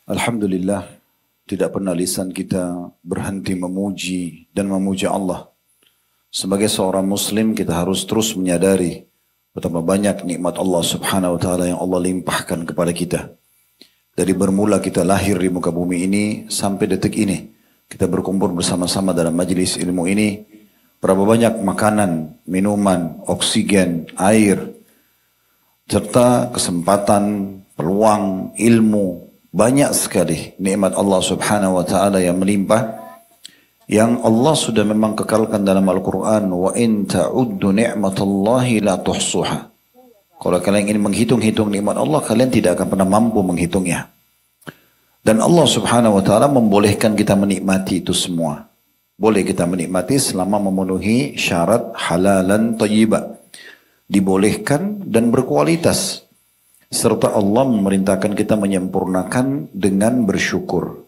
Alhamdulillah, tidak pernah lisan kita berhenti memuji dan memuja Allah. Sebagai seorang muslim kita harus terus menyadari betapa banyak nikmat Allah subhanahu wa ta'ala yang Allah limpahkan kepada kita. Dari bermula kita lahir di muka bumi ini sampai detik ini. Kita berkumpul bersama-sama dalam majelis ilmu ini. Berapa banyak makanan, minuman, oksigen, air, serta kesempatan, peluang, ilmu. Banyak sekali nikmat Allah subhanahu wa ta'ala yang melimpah. Yang Allah sudah memang kekalkan dalam Al-Quran. Wa in ta'uddu ni'matallahi la tuhsuha. Kalau kalian ingin menghitung-hitung nikmat Allah, kalian tidak akan pernah mampu menghitungnya. Dan Allah subhanahu wa ta'ala membolehkan kita menikmati itu semua. Boleh kita menikmati selama memenuhi syarat halalan thayyibah. Dibolehkan dan berkualitas. Serta Allah memerintahkan kita menyempurnakan dengan bersyukur.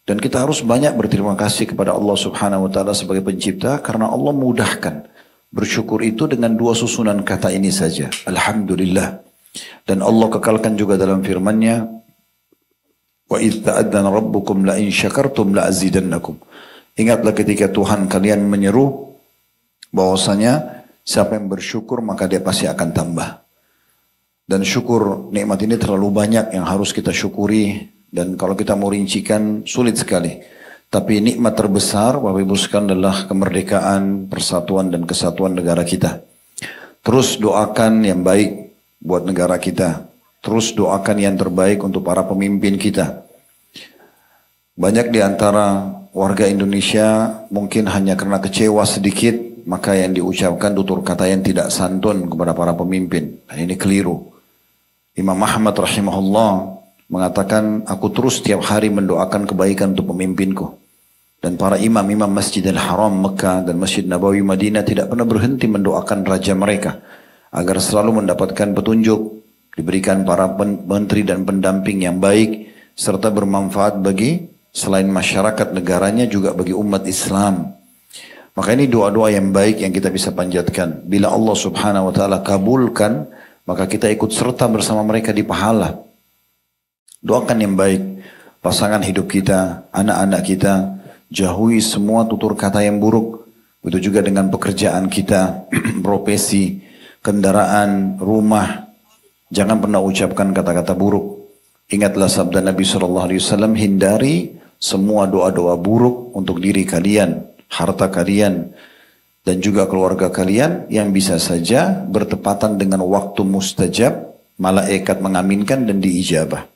Dan kita harus banyak berterima kasih kepada Allah subhanahu wa ta'ala sebagai pencipta. Karena Allah mudahkan. Bersyukur itu dengan dua susunan kata ini saja. Alhamdulillah. Dan Allah kekalkan juga dalam firman-Nya. Wa idh ta'adzana rabbukum la in syakartum la azidannakum. Ingatlah ketika Tuhan kalian menyeru. Bahwasanya siapa yang bersyukur maka dia pasti akan tambah. Dan syukur nikmat ini terlalu banyak yang harus kita syukuri. Dan kalau kita mau rincikan sulit sekali. Tapi nikmat terbesar Bapak Ibu sekalian adalah kemerdekaan, persatuan dan kesatuan negara kita. Terus doakan yang baik buat negara kita. Terus doakan yang terbaik untuk para pemimpin kita. Banyak di antara warga Indonesia mungkin hanya karena kecewa sedikit. Maka yang diucapkan tutur kata yang tidak santun kepada para pemimpin. Dan ini keliru. Imam Ahmad rahimahullah mengatakan, aku terus setiap hari mendoakan kebaikan untuk pemimpinku. Dan para imam-imam Masjidil Haram Mekah dan Masjid Nabawi Madinah tidak pernah berhenti mendoakan raja mereka. Agar selalu mendapatkan petunjuk, diberikan para menteri dan pendamping yang baik, serta bermanfaat bagi selain masyarakat negaranya juga bagi umat Islam. Maka ini doa-doa yang baik yang kita bisa panjatkan. Bila Allah subhanahu wa ta'ala kabulkan, maka kita ikut serta bersama mereka di pahala. Doakan yang baik, pasangan hidup kita, anak-anak kita, jauhi semua tutur kata yang buruk. Begitu juga dengan pekerjaan kita, profesi, kendaraan, rumah. Jangan pernah ucapkan kata-kata buruk. Ingatlah sabda Nabi SAW, hindari semua doa-doa buruk untuk diri kalian, harta kalian, dan juga keluarga kalian yang bisa saja bertepatan dengan waktu mustajab, malaikat mengaminkan dan diijabah.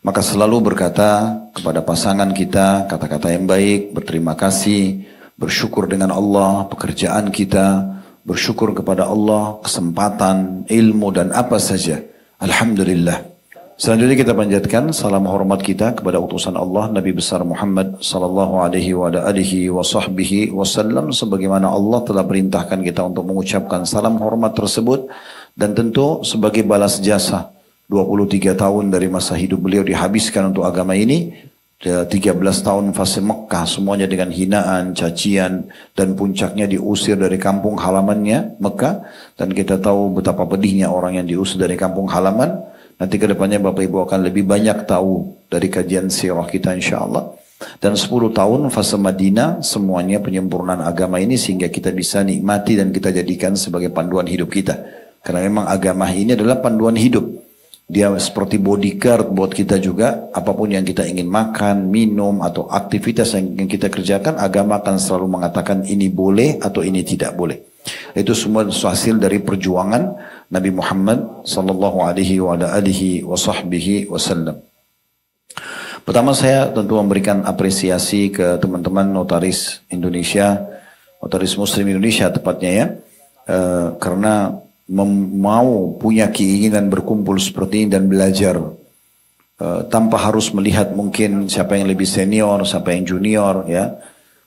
Maka selalu berkata kepada pasangan kita kata-kata yang baik, berterima kasih, bersyukur dengan Allah, pekerjaan kita, bersyukur kepada Allah, kesempatan, ilmu dan apa saja. Alhamdulillah. Selanjutnya kita panjatkan salam hormat kita kepada utusan Allah Nabi besar Muhammad sallallahu alaihi wa alihi wa sahbihi wasallam, sebagaimana Allah telah perintahkan kita untuk mengucapkan salam hormat tersebut. Dan tentu sebagai balas jasa 23 tahun dari masa hidup beliau dihabiskan untuk agama ini. 13 tahun fase Mekah semuanya dengan hinaan, cacian, dan puncaknya diusir dari kampung halamannya Mekah. Dan kita tahu betapa pedihnya orang yang diusir dari kampung halaman. Nanti ke depannya Bapak Ibu akan lebih banyak tahu dari kajian sirah kita insyaAllah. Dan 10 tahun fase Madinah semuanya penyempurnaan agama ini sehingga kita bisa nikmati dan kita jadikan sebagai panduan hidup kita. Karena memang agama ini adalah panduan hidup. Dia seperti bodyguard buat kita juga. Apapun yang kita ingin makan, minum atau aktivitas yang kita kerjakan, agama akan selalu mengatakan ini boleh atau ini tidak boleh. Itu semua hasil dari perjuangan Nabi Muhammad sallallahu alaihi wa alihi wa sahbihi wasallam. Pertama saya tentu memberikan apresiasi ke teman-teman notaris Indonesia, notaris Muslim Indonesia tepatnya ya, karena mau punya keinginan berkumpul seperti ini dan belajar tanpa harus melihat mungkin siapa yang lebih senior, siapa yang junior ya.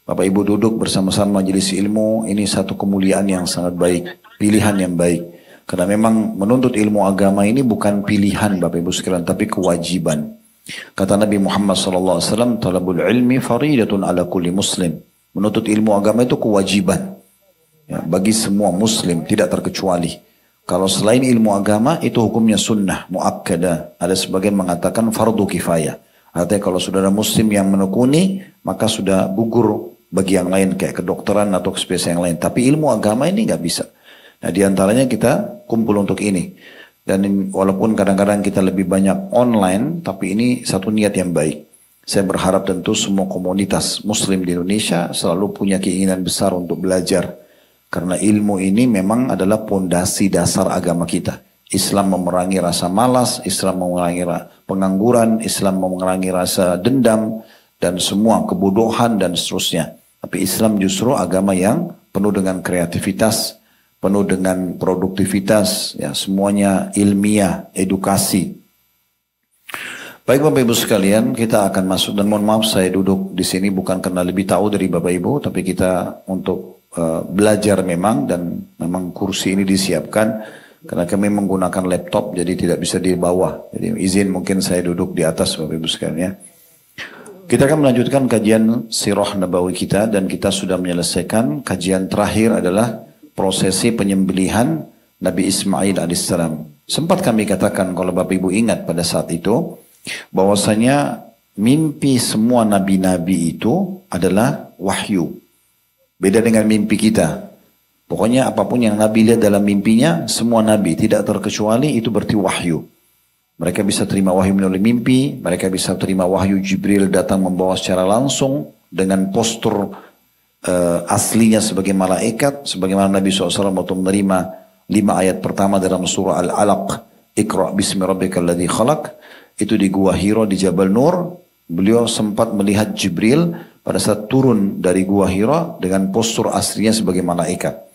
Bapak Ibu duduk bersama-sama majelis ilmu, ini satu kemuliaan yang sangat baik, pilihan yang baik. Karena memang menuntut ilmu agama ini bukan pilihan Bapak Ibu sekalian, tapi kewajiban. Kata Nabi Muhammad SAW, talabul ilmi faridatun ala kulli muslim. Menuntut ilmu agama itu kewajiban ya, bagi semua muslim, tidak terkecuali. Kalau selain ilmu agama, itu hukumnya sunnah, muakkadah. Ada sebagian mengatakan fardu kifayah. Artinya kalau saudara muslim yang menekuni, maka sudah gugur bagi yang lain kayak kedokteran atau spesies yang lain. Tapi ilmu agama ini nggak bisa. Nah diantaranya kita kumpul untuk ini. Dan walaupun kadang-kadang kita lebih banyak online, tapi ini satu niat yang baik. Saya berharap tentu semua komunitas muslim di Indonesia selalu punya keinginan besar untuk belajar. Karena ilmu ini memang adalah pondasi dasar agama kita. Islam memerangi rasa malas, Islam memerangi pengangguran, Islam memerangi rasa dendam, dan semua kebodohan dan seterusnya. Tapi Islam justru agama yang penuh dengan kreativitas, penuh dengan produktivitas, ya semuanya ilmiah, edukasi. Baik Bapak Ibu sekalian, kita akan masuk, dan mohon maaf saya duduk di sini bukan karena lebih tahu dari Bapak Ibu, tapi kita untuk belajar memang, dan memang kursi ini disiapkan karena kami menggunakan laptop jadi tidak bisa di bawah. Jadi izin mungkin saya duduk di atas Bapak Ibu sekalian ya. Kita akan melanjutkan kajian sirah nabawi kita, dan kita sudah menyelesaikan kajian terakhir adalah prosesi penyembelihan Nabi Ismail alaihissalam. Sempat kami katakan kalau Bapak Ibu ingat pada saat itu, bahwasanya mimpi semua nabi-nabi itu adalah wahyu. Beda dengan mimpi kita. Pokoknya apapun yang Nabi lihat dalam mimpinya, semua Nabi tidak terkecuali itu berarti wahyu. Mereka bisa terima wahyu melalui mimpi, mereka bisa terima wahyu Jibril datang membawa secara langsung dengan postur aslinya sebagai malaikat, sebagaimana Nabi SAW waktu menerima 5 ayat pertama dalam surah Al-Alaq, Iqra' bismi rabbikal ladzi khalaq, itu di Gua Hiro di Jabal Nur. Beliau sempat melihat Jibril pada saat turun dari Gua Hiro dengan postur aslinya sebagai malaikat.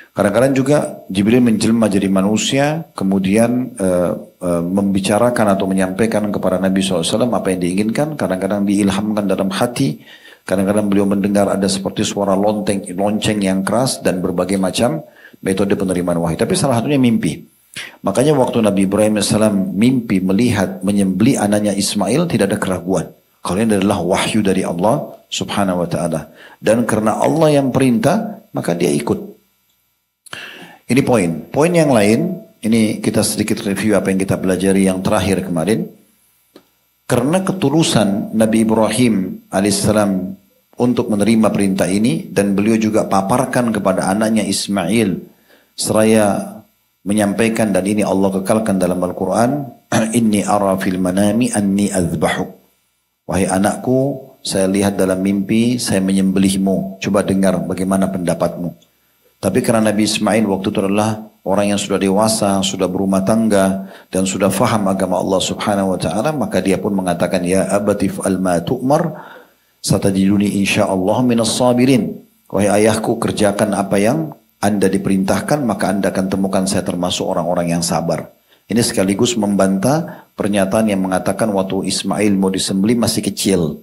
Kadang-kadang juga Jibril menjelma jadi manusia, kemudian membicarakan atau menyampaikan kepada Nabi SAW apa yang diinginkan. Kadang-kadang diilhamkan dalam hati, kadang-kadang beliau mendengar ada seperti suara lonceng yang keras, dan berbagai macam metode penerimaan wahyu. Tapi salah satunya mimpi. Makanya waktu Nabi Ibrahim AS mimpi melihat menyembelih anaknya Ismail, tidak ada keraguan. Kalau ini adalah wahyu dari Allah subhanahu wa ta'ala. Dan karena Allah yang perintah, maka dia ikut. Ini poin. Poin yang lain, ini kita sedikit review apa yang kita pelajari yang terakhir kemarin. Karena ketulusan Nabi Ibrahim alaihissalam untuk menerima perintah ini, dan beliau juga paparkan kepada anaknya Ismail, seraya menyampaikan, dan ini Allah kekalkan dalam Al-Quran, inni ara fil manami anni azbahuk. Wahai anakku, saya lihat dalam mimpi, saya menyembelihmu. Coba dengar bagaimana pendapatmu. Tapi karena Nabi Ismail waktu itu adalah orang yang sudah dewasa, sudah berumah tangga, dan sudah faham agama Allah subhanahu wa ta'ala, maka dia pun mengatakan, ya abatif al-ma tu'mar, satajiduni insyaallah minas sabirin. Wahai ayahku, kerjakan apa yang Anda diperintahkan, maka Anda akan temukan saya termasuk orang-orang yang sabar. Ini sekaligus membantah pernyataan yang mengatakan waktu Ismail mau disembelih masih kecil.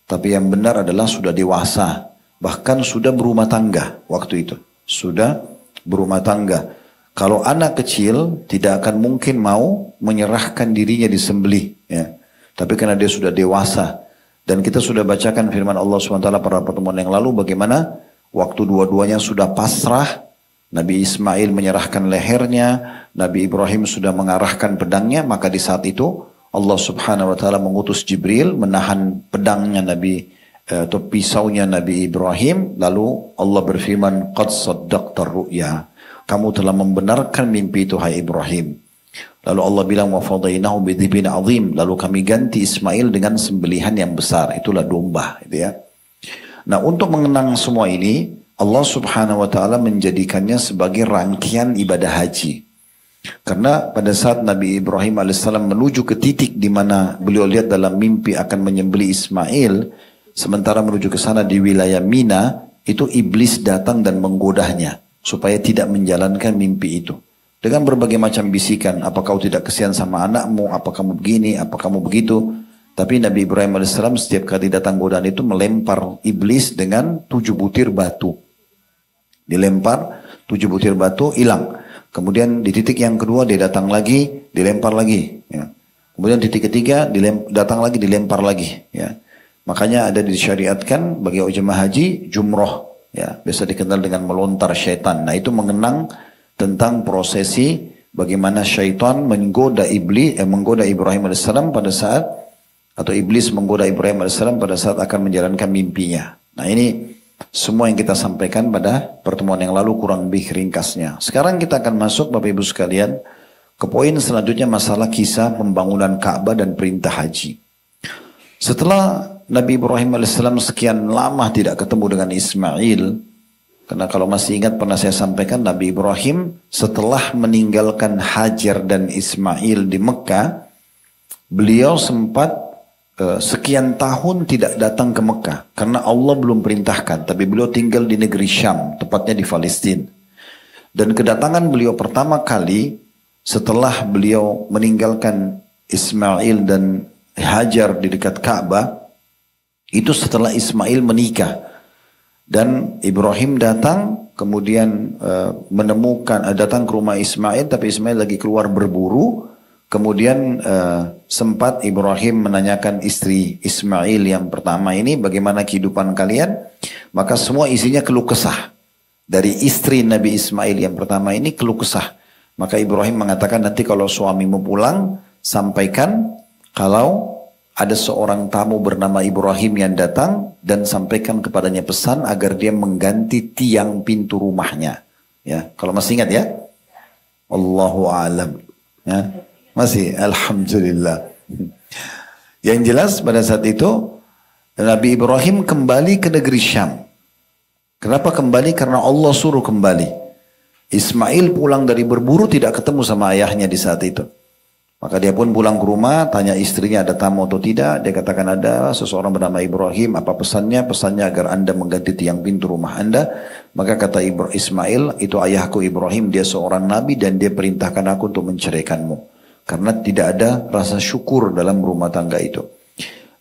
Tapi yang benar adalah sudah dewasa. Bahkan sudah berumah tangga waktu itu. Sudah berumah tangga. Kalau anak kecil tidak akan mungkin mau menyerahkan dirinya disembelih. Ya. Tapi karena dia sudah dewasa. Dan kita sudah bacakan firman Allah SWT pada pertemuan yang lalu bagaimana waktu dua-duanya sudah pasrah, Nabi Ismail menyerahkan lehernya, Nabi Ibrahim sudah mengarahkan pedangnya, maka di saat itu Allah subhanahu wa ta'ala mengutus Jibril menahan pedangnya Nabi atau pisaunya Nabi Ibrahim, lalu Allah berfirman, qad saddaqtar ru'ya, kamu telah membenarkan mimpi itu hai Ibrahim. Lalu Allah bilang, wa fadainahu bidhibin azim, lalu kami ganti Ismail dengan sembelihan yang besar, itulah domba, gitu ya. Nah, untuk mengenang semua ini, Allah subhanahu wa ta'ala menjadikannya sebagai rangkaian ibadah haji. Karena pada saat Nabi Ibrahim alaihissalam menuju ke titik di mana beliau lihat dalam mimpi akan menyembelih Ismail, sementara menuju ke sana di wilayah Mina, itu iblis datang dan menggodanya supaya tidak menjalankan mimpi itu. Dengan berbagai macam bisikan, apa kau tidak kesian sama anakmu, apa kamu begini, apa kamu begitu. Tapi Nabi Ibrahim alaihissalam setiap kali datang godaan itu melempar iblis dengan 7 butir batu. Dilempar 7 butir batu, hilang. Kemudian di titik yang kedua dia datang lagi, dilempar lagi. Ya. Kemudian titik ketiga datang lagi, dilempar lagi. Ya. Makanya ada disyariatkan bagi jemaah haji jumroh. Ya. Biasa dikenal dengan melontar syaitan. Nah itu mengenang tentang prosesi bagaimana syaitan menggoda Ibrahim alaihissalam pada saat atau iblis menggoda Ibrahim alaihissalam pada saat akan menjalankan mimpinya. Nah ini semua yang kita sampaikan pada pertemuan yang lalu kurang lebih ringkasnya. Sekarang kita akan masuk Bapak Ibu sekalian ke poin selanjutnya, masalah kisah pembangunan Ka'bah dan perintah haji. Setelah Nabi Ibrahim alaihissalam sekian lama tidak ketemu dengan Ismail, karena kalau masih ingat pernah saya sampaikan, Nabi Ibrahim setelah meninggalkan Hajar dan Ismail di Mekah, beliau sempat sekian tahun tidak datang ke Mekah karena Allah belum perintahkan, tapi beliau tinggal di negeri Syam, tepatnya di Palestina. Dan kedatangan beliau pertama kali setelah beliau meninggalkan Ismail dan Hajar di dekat Ka'bah, itu setelah Ismail menikah. Dan Ibrahim datang, kemudian datang ke rumah Ismail, tapi Ismail lagi keluar berburu. Kemudian sempat Ibrahim menanyakan istri Ismail yang pertama ini, bagaimana kehidupan kalian? Maka semua isinya keluh kesah. Dari istri Nabi Ismail yang pertama ini keluh kesah. Maka Ibrahim mengatakan, nanti kalau suamimu pulang, sampaikan kalau ada seorang tamu bernama Ibrahim yang datang, dan sampaikan kepadanya pesan agar dia mengganti tiang pintu rumahnya. Ya, kalau masih ingat ya. Allahu a'lam. Ya. Masih, alhamdulillah. Yang jelas pada saat itu Nabi Ibrahim kembali ke negeri Syam. Kenapa kembali? Karena Allah suruh kembali. Ismail pulang dari berburu tidak ketemu sama ayahnya di saat itu. Maka dia pun pulang ke rumah, tanya istrinya ada tamu atau tidak. Dia katakan ada seseorang bernama Ibrahim. Apa pesannya? Pesannya agar anda mengganti tiang pintu rumah anda. Maka kata Ismail, itu ayahku Ibrahim, dia seorang nabi dan dia perintahkan aku untuk menceraikanmu. Karena tidak ada rasa syukur dalam rumah tangga itu.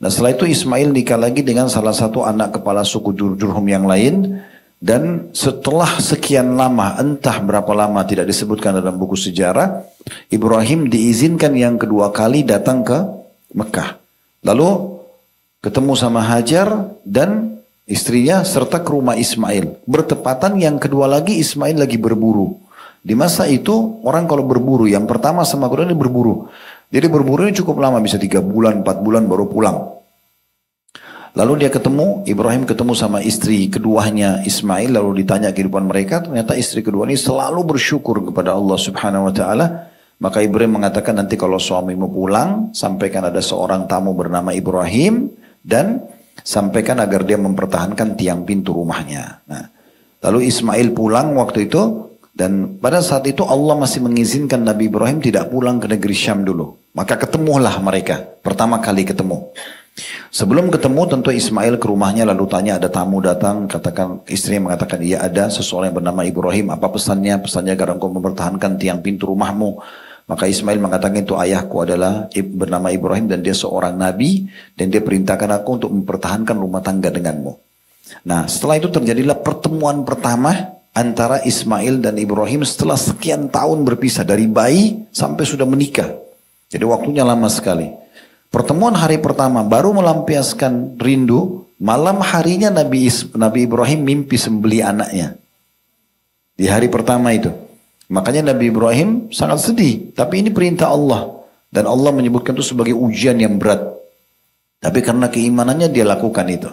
Nah setelah itu Ismail nikah lagi dengan salah satu anak kepala suku Jurhum yang lain. Dan setelah sekian lama, entah berapa lama tidak disebutkan dalam buku sejarah, Ibrahim diizinkan yang kedua kali datang ke Mekah. Lalu ketemu sama Hajar dan istrinya serta ke rumah Ismail. Bertepatan yang kedua lagi Ismail lagi berburu. Di masa itu orang kalau berburu, yang pertama sama kedua ini berburu. Jadi berburu ini cukup lama, bisa 3 bulan, 4 bulan baru pulang. Lalu dia ketemu, Ibrahim ketemu sama istri keduanya Ismail, lalu ditanya kehidupan mereka. Ternyata istri kedua ini selalu bersyukur kepada Allah Subhanahu Wa Taala. Maka Ibrahim mengatakan, nanti kalau suamimu pulang, sampaikan ada seorang tamu bernama Ibrahim dan sampaikan agar dia mempertahankan tiang pintu rumahnya. Nah, lalu Ismail pulang waktu itu. Dan pada saat itu Allah masih mengizinkan Nabi Ibrahim tidak pulang ke negeri Syam dulu. Maka ketemulah mereka, pertama kali ketemu. Sebelum ketemu tentu Ismail ke rumahnya lalu tanya ada tamu datang. Katakan istrinya mengatakan iya ada seseorang yang bernama Ibrahim. Apa pesannya? Pesannya agar engkau mempertahankan tiang pintu rumahmu. Maka Ismail mengatakan itu ayahku adalah bernama Ibrahim dan dia seorang nabi. Dan dia perintahkan aku untuk mempertahankan rumah tangga denganmu. Nah setelah itu terjadilah pertemuan pertama antara Ismail dan Ibrahim setelah sekian tahun berpisah dari bayi sampai sudah menikah. Jadi waktunya lama sekali. Pertemuan hari pertama baru melampiaskan rindu, malam harinya Nabi Ibrahim mimpi sembelih anaknya. Di hari pertama itu. Makanya Nabi Ibrahim sangat sedih, tapi ini perintah Allah dan Allah menyebutkan itu sebagai ujian yang berat. Tapi karena keimanannya dia lakukan itu.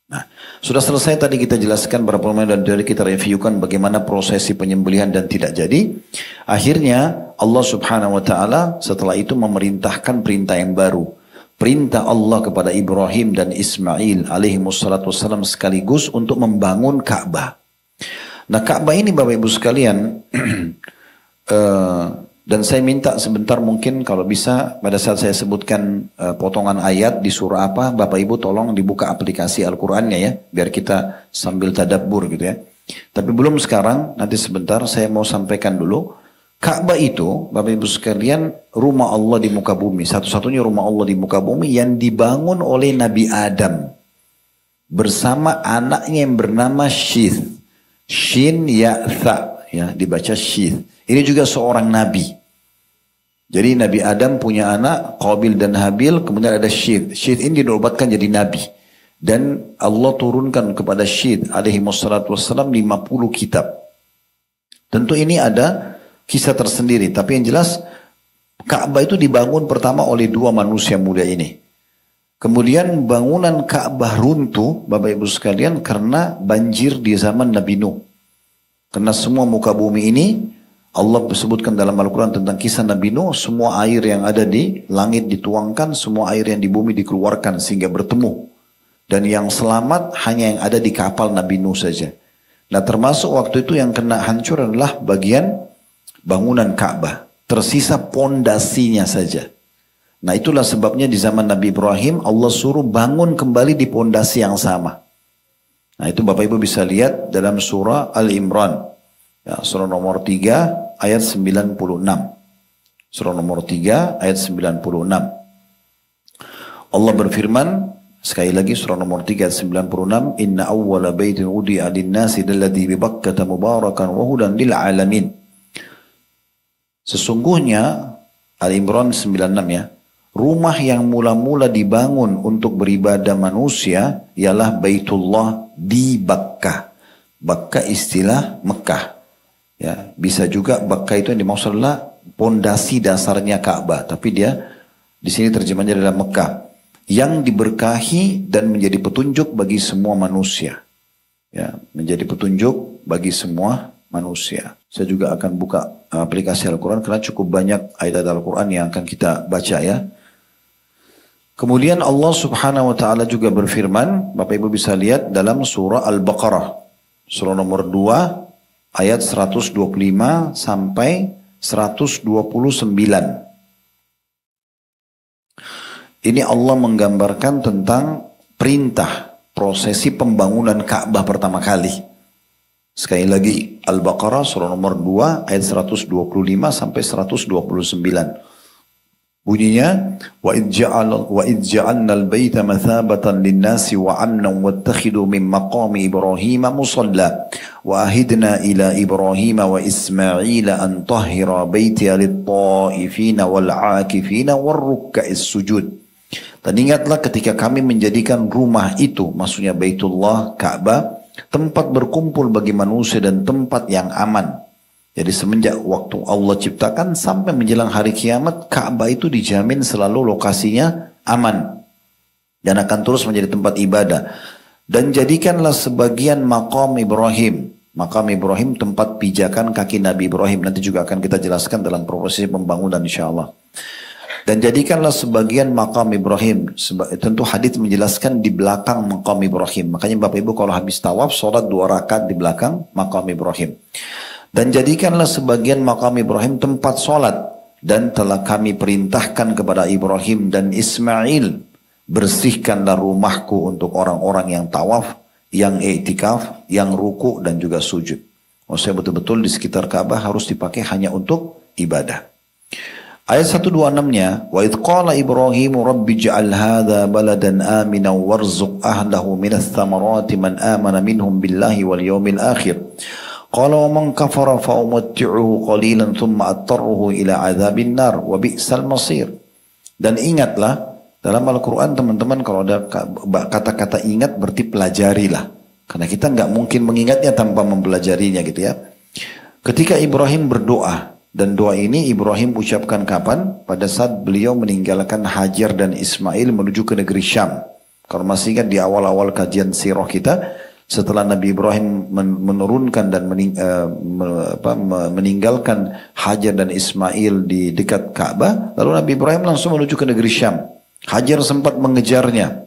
Nah, sudah selesai tadi kita jelaskan berapa lama dan dari kita reviewkan bagaimana prosesi penyembelihan dan tidak jadi. Akhirnya Allah Subhanahu Wa Taala setelah itu memerintahkan perintah yang baru. Perintah Allah kepada Ibrahim dan Ismail alaihi wassalatu wassalam sekaligus untuk membangun Ka'bah. Nah Ka'bah ini Bapak Ibu sekalian dan saya minta sebentar mungkin kalau bisa pada saat saya sebutkan potongan ayat di surah apa, Bapak Ibu tolong dibuka aplikasi Al-Qur'annya ya, biar kita sambil tadabbur gitu ya. Tapi belum sekarang, nanti sebentar saya mau sampaikan dulu. Ka'bah itu Bapak Ibu sekalian rumah Allah di muka bumi, satu-satunya rumah Allah di muka bumi yang dibangun oleh Nabi Adam bersama anaknya yang bernama Syith. Shin ya tha ya dibaca Syith. Ini juga seorang nabi. Jadi Nabi Adam punya anak Qabil dan Habil, kemudian ada Syith. Syith ini dinobatkan jadi nabi. Dan Allah turunkan kepada Syith alaihi wassalam 50 kitab. Tentu ini ada kisah tersendiri, tapi yang jelas Ka'bah itu dibangun pertama oleh dua manusia muda ini. Kemudian bangunan Ka'bah runtuh, Bapak Ibu sekalian, karena banjir di zaman Nabi Nuh. Karena semua muka bumi ini, Allah sebutkan dalam Al-Quran tentang kisah Nabi Nuh, semua air yang ada di langit dituangkan, semua air yang di bumi dikeluarkan sehingga bertemu. Dan yang selamat hanya yang ada di kapal Nabi Nuh saja. Nah termasuk waktu itu yang kena hancur adalah bagian bangunan Ka'bah. Tersisa pondasinya saja. Nah itulah sebabnya di zaman Nabi Ibrahim Allah suruh bangun kembali di pondasi yang sama. Nah itu Bapak Ibu bisa lihat dalam surah Al-Imran. Ya, surah nomor 3 ayat 96. Surah nomor 3 ayat 96. Allah berfirman, sekali lagi surah nomor 3 ayat 96. Inna awwala baitin udi'a linnasi dalladhi bibakkata mubarakan wa hudan lil alamin. Sesungguhnya Al-Imran 96 ya. Rumah yang mula-mula dibangun untuk beribadah manusia ialah Baitullah di Bakkah. Bakkah istilah Mekah. Ya, bisa juga Bakkah itu yang dimaksud adalah pondasi dasarnya Ka'bah, tapi dia di sini terjemahnya adalah Mekah yang diberkahi dan menjadi petunjuk bagi semua manusia. Ya, menjadi petunjuk bagi semua manusia. Saya juga akan buka aplikasi Al-Quran karena cukup banyak ayat Al-Quran yang akan kita baca ya. Kemudian Allah subhanahu wa ta'ala juga berfirman, Bapak Ibu bisa lihat dalam surah Al-Baqarah. Surah nomor 2 ayat 125 sampai 129. Ini Allah menggambarkan tentang perintah prosesi pembangunan Ka'bah pertama kali. Sekali lagi Al-Baqarah surah nomor 2 ayat 125 sampai 129. Bunyinya wa idh ja'alna al-baita mathabatan lin-nasi wa amnan wattakhidhu min maqami Ibrahim musalla wa ahidna ila Ibrahim wa Ismail an tahhira baitiya lit-ta'ifina wal-'akifina war-rukka'is sujud. Dan ingatlah ketika kami menjadikan rumah itu, maksudnya Baitullah Ka'bah, tempat berkumpul bagi manusia dan tempat yang aman. Jadi semenjak waktu Allah ciptakan sampai menjelang hari kiamat, Ka'bah itu dijamin selalu lokasinya aman. Dan akan terus menjadi tempat ibadah. Dan jadikanlah sebagian maqam Ibrahim. Maqam Ibrahim tempat pijakan kaki Nabi Ibrahim. Nanti juga akan kita jelaskan dalam proses pembangunan insyaAllah. Dan jadikanlah sebagian maqam Ibrahim. Tentu hadits menjelaskan di belakang maqam Ibrahim. Makanya Bapak Ibu kalau habis tawaf, sholat 2 rakaat di belakang maqam Ibrahim. Dan jadikanlah sebagian maqam Ibrahim tempat sholat. Dan telah kami perintahkan kepada Ibrahim dan Ismail. Bersihkanlah rumahku untuk orang-orang yang tawaf, yang i'tikaf, yang ruku dan juga sujud. Maksudnya betul-betul di sekitar Ka'bah harus dipakai hanya untuk ibadah. Ayat 126-nya, wa idh qala Ibrahim rabbi ja'al hadha baladan aminan warzuq ahlahu minas thamarati man amana minhum billahi wal yawmil akhir. Qala wa man kafara fa umatti'uhu qalilan thumma attarruhu ila adzabin nar wa bi'sal masir. Dan ingatlah dalam Al-Quran teman-teman kalau ada kata-kata ingat berarti pelajarilah. Karena kita nggak mungkin mengingatnya tanpa mempelajarinya gitu ya. Ketika Ibrahim berdoa, dan doa ini Ibrahim ucapkan kapan? Pada saat beliau meninggalkan Hajar dan Ismail menuju ke negeri Syam. Kalau masih ingat di awal-awal kajian sirah kita, setelah Nabi Ibrahim menurunkan dan meninggalkan Hajar dan Ismail di dekat Ka'bah, lalu Nabi Ibrahim langsung menuju ke negeri Syam. Hajar sempat mengejarnya.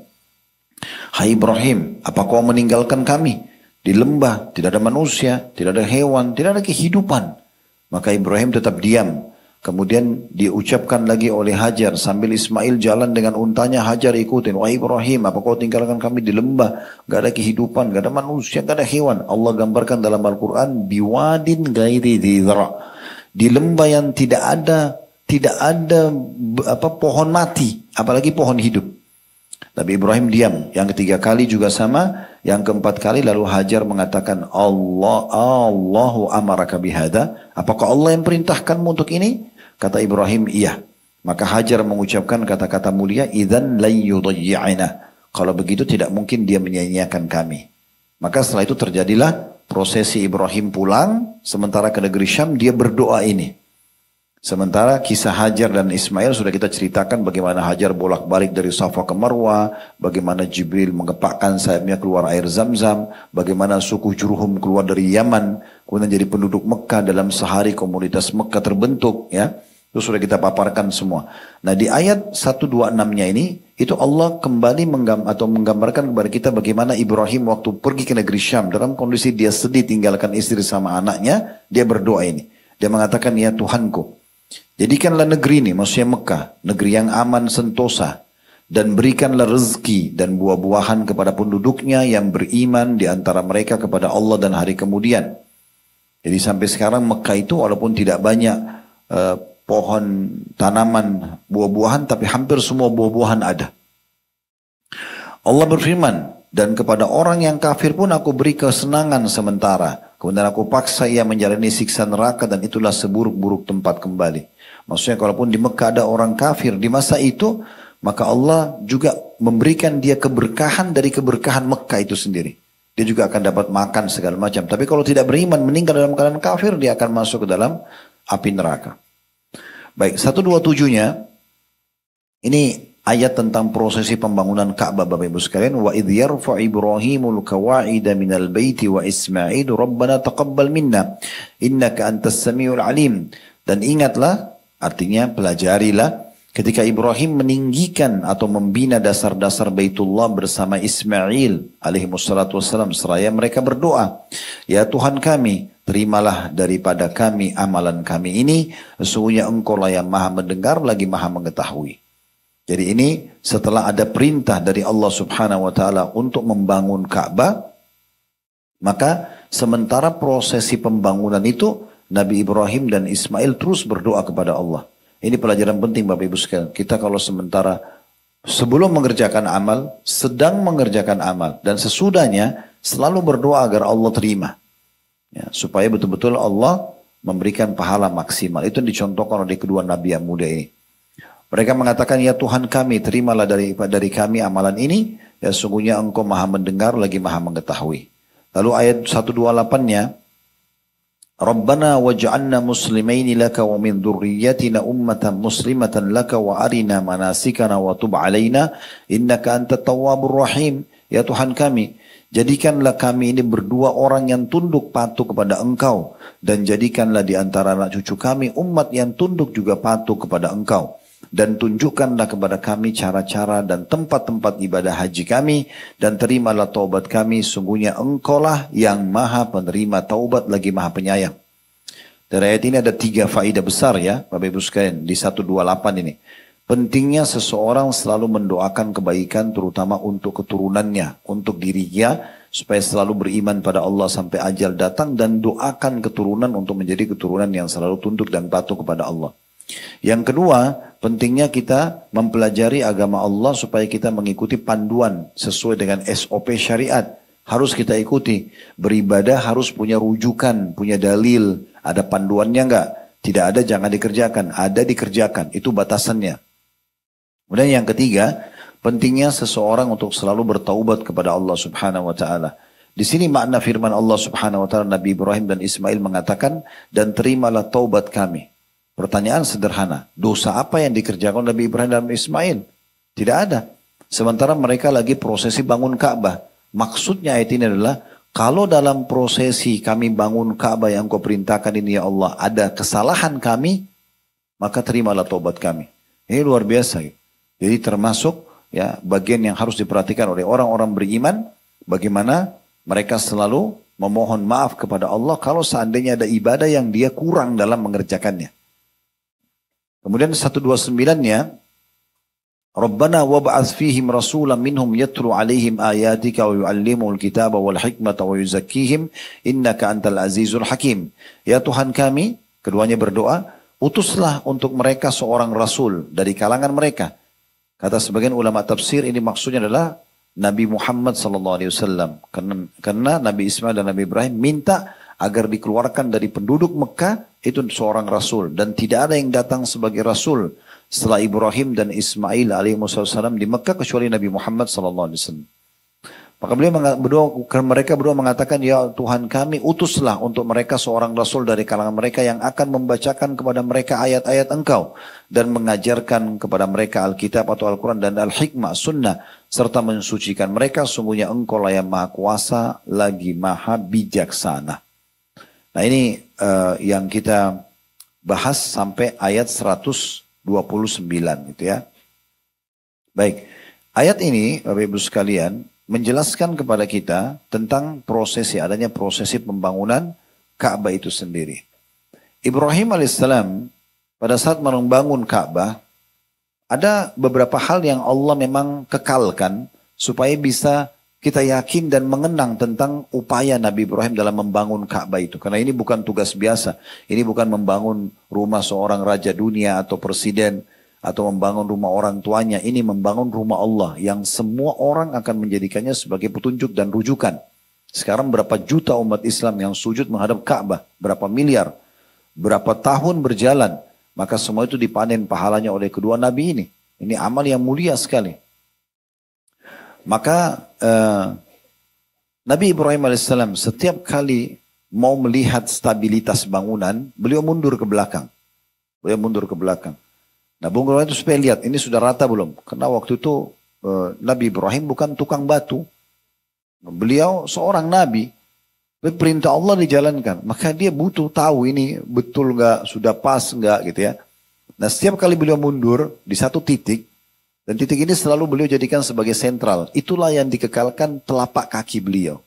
Hai Ibrahim, apa kau meninggalkan kami? Di lembah, tidak ada manusia, tidak ada hewan, tidak ada kehidupan. Maka Ibrahim tetap diam. Kemudian diucapkan lagi oleh Hajar sambil Ismail jalan dengan untanya, Hajar ikutin. Wahai Ibrahim, apa kau tinggalkan kami di lembah? Gak ada kehidupan, gak ada manusia, gak ada hewan. Allah gambarkan dalam Al-Quran, biwadin gairi dhidra. Di lembah yang tidak ada pohon mati, apalagi pohon hidup. Nabi Ibrahim diam. Yang ketiga kali juga sama. Yang keempat kali lalu Hajar mengatakan, Allahu amaraka bihada. Apakah Allah yang perintahkanmu untuk ini? Kata Ibrahim, iya. Maka Hajar mengucapkan kata-kata mulia, idzan la yudayyi'ana. Kalau begitu tidak mungkin dia menyia-nyiakan kami. Maka setelah itu terjadilah prosesi Ibrahim pulang, sementara ke negeri Syam dia berdoa ini. Sementara kisah Hajar dan Ismail sudah kita ceritakan bagaimana Hajar bolak-balik dari Safa ke Marwa, bagaimana Jibril mengepakkan sayapnya keluar air Zam-Zam, bagaimana suku Jurhum keluar dari Yaman, kemudian jadi penduduk Mekah dalam sehari komunitas Mekah terbentuk, ya. Itu sudah kita paparkan semua. Nah di ayat 126-nya ini, itu Allah kembali menggambarkan kepada kita bagaimana Ibrahim waktu pergi ke negeri Syam, dalam kondisi dia sedih tinggalkan istri sama anaknya, dia berdoa ini. Dia mengatakan, ya Tuhanku, jadikanlah negeri ini, maksudnya Mekah, negeri yang aman sentosa, dan berikanlah rezeki dan buah-buahan kepada penduduknya yang beriman di antara mereka kepada Allah dan hari kemudian. Jadi sampai sekarang Mekah itu walaupun tidak banyak pohon, tanaman, buah-buahan, tapi hampir semua buah-buahan ada. Allah berfirman, dan kepada orang yang kafir pun aku beri kesenangan sementara. Kemudian aku paksa ia menjalani siksa neraka dan itulah seburuk-buruk tempat kembali. Maksudnya kalaupun di Mekah ada orang kafir di masa itu, maka Allah juga memberikan dia keberkahan dari keberkahan Mekah itu sendiri. Dia juga akan dapat makan segala macam. Tapi kalau tidak beriman, meninggal dalam keadaan kafir, dia akan masuk ke dalam api neraka. Baik, 127-nya, ini ayat tentang prosesi pembangunan Ka'bah Bapak Ibu sekalian. Wa idh yarfa Ibrahimul qawa'ida minal baiti wa Ismailu Rabbana taqabbal minna innaka antas samiul alim. Dan ingatlah, artinya pelajarilah, ketika Ibrahim meninggikan atau membina dasar-dasar Baitullah bersama Ismail alaihi wassalatu wassalam, seraya mereka berdoa, ya Tuhan kami, terimalah daripada kami amalan kami ini, sesungguhnya Engkau lah yang maha mendengar lagi maha mengetahui. Jadi ini setelah ada perintah dari Allah subhanahu wa ta'ala untuk membangun Ka'bah, maka sementara prosesi pembangunan itu, Nabi Ibrahim dan Ismail terus berdoa kepada Allah. Ini pelajaran penting Bapak Ibu sekalian. Kita kalau sementara sebelum mengerjakan amal, sedang mengerjakan amal, dan sesudahnya selalu berdoa agar Allah terima. Ya, supaya betul-betul Allah memberikan pahala maksimal. Itu yang dicontohkan oleh kedua Nabi yang muda ini. Mereka mengatakan, ya Tuhan kami, terimalah dari kami amalan ini, ya sungguhnya Engkau maha mendengar lagi maha mengetahui. Lalu ayat 128-nya, Rabbana waj'alna muslimaini laka wa min dhurriyyatina ummatan muslimatan laka wa arina manasikana wa tub alaina innaka antat tawwabur rahim. Ya Tuhan kami, jadikanlah kami ini berdua orang yang tunduk patuh kepada Engkau, dan jadikanlah di antara anak cucu kami umat yang tunduk juga patuh kepada Engkau. Dan tunjukkanlah kepada kami cara-cara dan tempat-tempat ibadah haji kami, dan terimalah taubat kami, sungguhnya Engkaulah yang maha penerima taubat lagi maha penyayang. Dari ayat ini ada 3 faedah besar ya Bapak Ibu sekalian di 128 ini. Pentingnya seseorang selalu mendoakan kebaikan terutama untuk keturunannya, untuk dirinya, supaya selalu beriman pada Allah sampai ajal datang, dan doakan keturunan untuk menjadi keturunan yang selalu tunduk dan patuh kepada Allah. Yang kedua, pentingnya kita mempelajari agama Allah supaya kita mengikuti panduan sesuai dengan SOP syariat. Harus kita ikuti. Beribadah harus punya rujukan, punya dalil. Ada panduannya enggak? Tidak ada jangan dikerjakan. Ada dikerjakan. Itu batasannya. Kemudian yang ketiga, pentingnya seseorang untuk selalu bertaubat kepada Allah subhanahu wa ta'ala. Di sini makna firman Allah subhanahu wa ta'ala, Nabi Ibrahim dan Ismail mengatakan, dan terimalah taubat kami. Pertanyaan sederhana, dosa apa yang dikerjakan Nabi Ibrahim dan Ismail? Tidak ada. Sementara mereka lagi prosesi bangun Ka'bah. Maksudnya ayat ini adalah, kalau dalam prosesi kami bangun Ka'bah yang Kau perintahkan ini ya Allah, ada kesalahan kami, maka terimalah taubat kami. Ini luar biasa. Jadi termasuk ya bagian yang harus diperhatikan oleh orang-orang beriman, bagaimana mereka selalu memohon maaf kepada Allah kalau seandainya ada ibadah yang dia kurang dalam mengerjakannya. Kemudian 129-nya, Rabbana wab'ats fihim rasulan minhum yatlu alaihim ayatika wa yu'allimul kitaba wal hikmata wa yuzakkihim innaka antal azizul hakim. Ya Tuhan kami, keduanya berdoa, utuslah untuk mereka seorang rasul dari kalangan mereka. Kata sebagian ulama tafsir, ini maksudnya adalah Nabi Muhammad SAW. Karena Nabi Ismail dan Nabi Ibrahim minta agar dikeluarkan dari penduduk Mekah, itu seorang rasul. Dan tidak ada yang datang sebagai rasul setelah Ibrahim dan Ismail alaihissalam di Mekah kecuali Nabi Muhammad SAW. Maka mereka berdua mengatakan, ya Tuhan kami, utuslah untuk mereka seorang rasul dari kalangan mereka yang akan membacakan kepada mereka ayat-ayat Engkau dan mengajarkan kepada mereka Alkitab atau Al-Quran dan Al-Hikmah, Sunnah, serta mensucikan mereka. Sungguhnya Engkau lah yang Maha Kuasa lagi Maha Bijaksana. Nah ini yang kita bahas sampai ayat 129 gitu ya. Baik, ayat ini Bapak Ibu sekalian menjelaskan kepada kita tentang adanya prosesi pembangunan Ka'bah itu sendiri. Ibrahim alaihissalam pada saat membangun Ka'bah, ada beberapa hal yang Allah memang kekalkan supaya bisa kita yakin dan mengenang tentang upaya Nabi Ibrahim dalam membangun Ka'bah itu. Karena ini bukan tugas biasa. Ini bukan membangun rumah seorang raja dunia atau presiden, atau membangun rumah orang tuanya. Ini membangun rumah Allah yang semua orang akan menjadikannya sebagai petunjuk dan rujukan. Sekarang berapa juta umat Islam yang sujud menghadap Ka'bah, berapa miliar, berapa tahun berjalan, maka semua itu dipanen pahalanya oleh kedua nabi ini. Ini amal yang mulia sekali. Maka Nabi Ibrahim alaihissalam setiap kali mau melihat stabilitas bangunan, beliau mundur ke belakang. Nah, Bung Ibrahim itu supaya lihat, ini sudah rata belum? Karena waktu itu Nabi Ibrahim bukan tukang batu. Beliau seorang nabi. Perintah Allah dijalankan. Maka dia butuh tahu ini betul nggak, sudah pas nggak gitu ya. Nah, setiap kali beliau mundur di satu titik, dan titik ini selalu beliau jadikan sebagai sentral. Itulah yang dikekalkan telapak kaki beliau.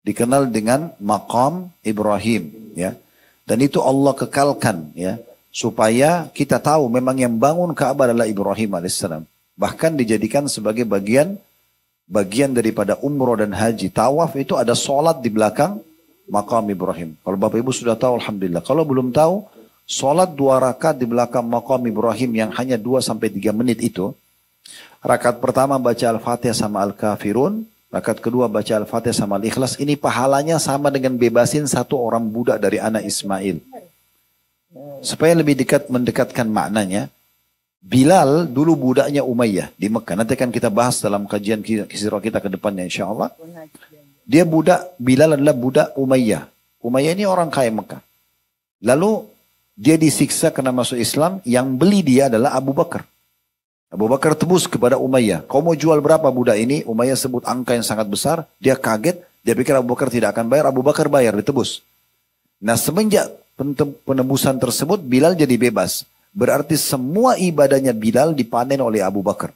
Dikenal dengan Maqam Ibrahim. Ya. Dan itu Allah kekalkan ya. Supaya kita tahu memang yang bangun Ka'bah adalah Ibrahim alaihissalam. Bahkan dijadikan sebagai bagian daripada umroh dan haji. Tawaf itu ada sholat di belakang Maqam Ibrahim. Kalau Bapak Ibu sudah tahu, alhamdulillah. Kalau belum tahu, sholat 2 rakaat di belakang Maqam Ibrahim yang hanya 2-3 menit itu. Rakaat pertama baca Al-Fatihah sama Al-Kafirun. Rakaat kedua baca Al-Fatihah sama Al-Ikhlas. Ini pahalanya sama dengan bebasin satu orang budak dari anak Ismail. Supaya lebih mendekatkan maknanya, Bilal dulu budaknya Umayyah di Mekah. Nanti akan kita bahas dalam kajian kisirah kita ke depannya insya Allah. Bilal adalah budak Umayyah. Umayyah ini orang kaya Mekah. Lalu dia disiksa karena masuk Islam, yang beli dia adalah Abu Bakar. Abu Bakar tebus kepada Umayyah. Kau mau jual berapa budak ini? Umayyah sebut angka yang sangat besar. Dia kaget, dia pikir Abu Bakar tidak akan bayar. Abu Bakar bayar, ditebus. Nah, semenjak penebusan tersebut, Bilal jadi bebas. Berarti semua ibadahnya Bilal dipanen oleh Abu Bakar.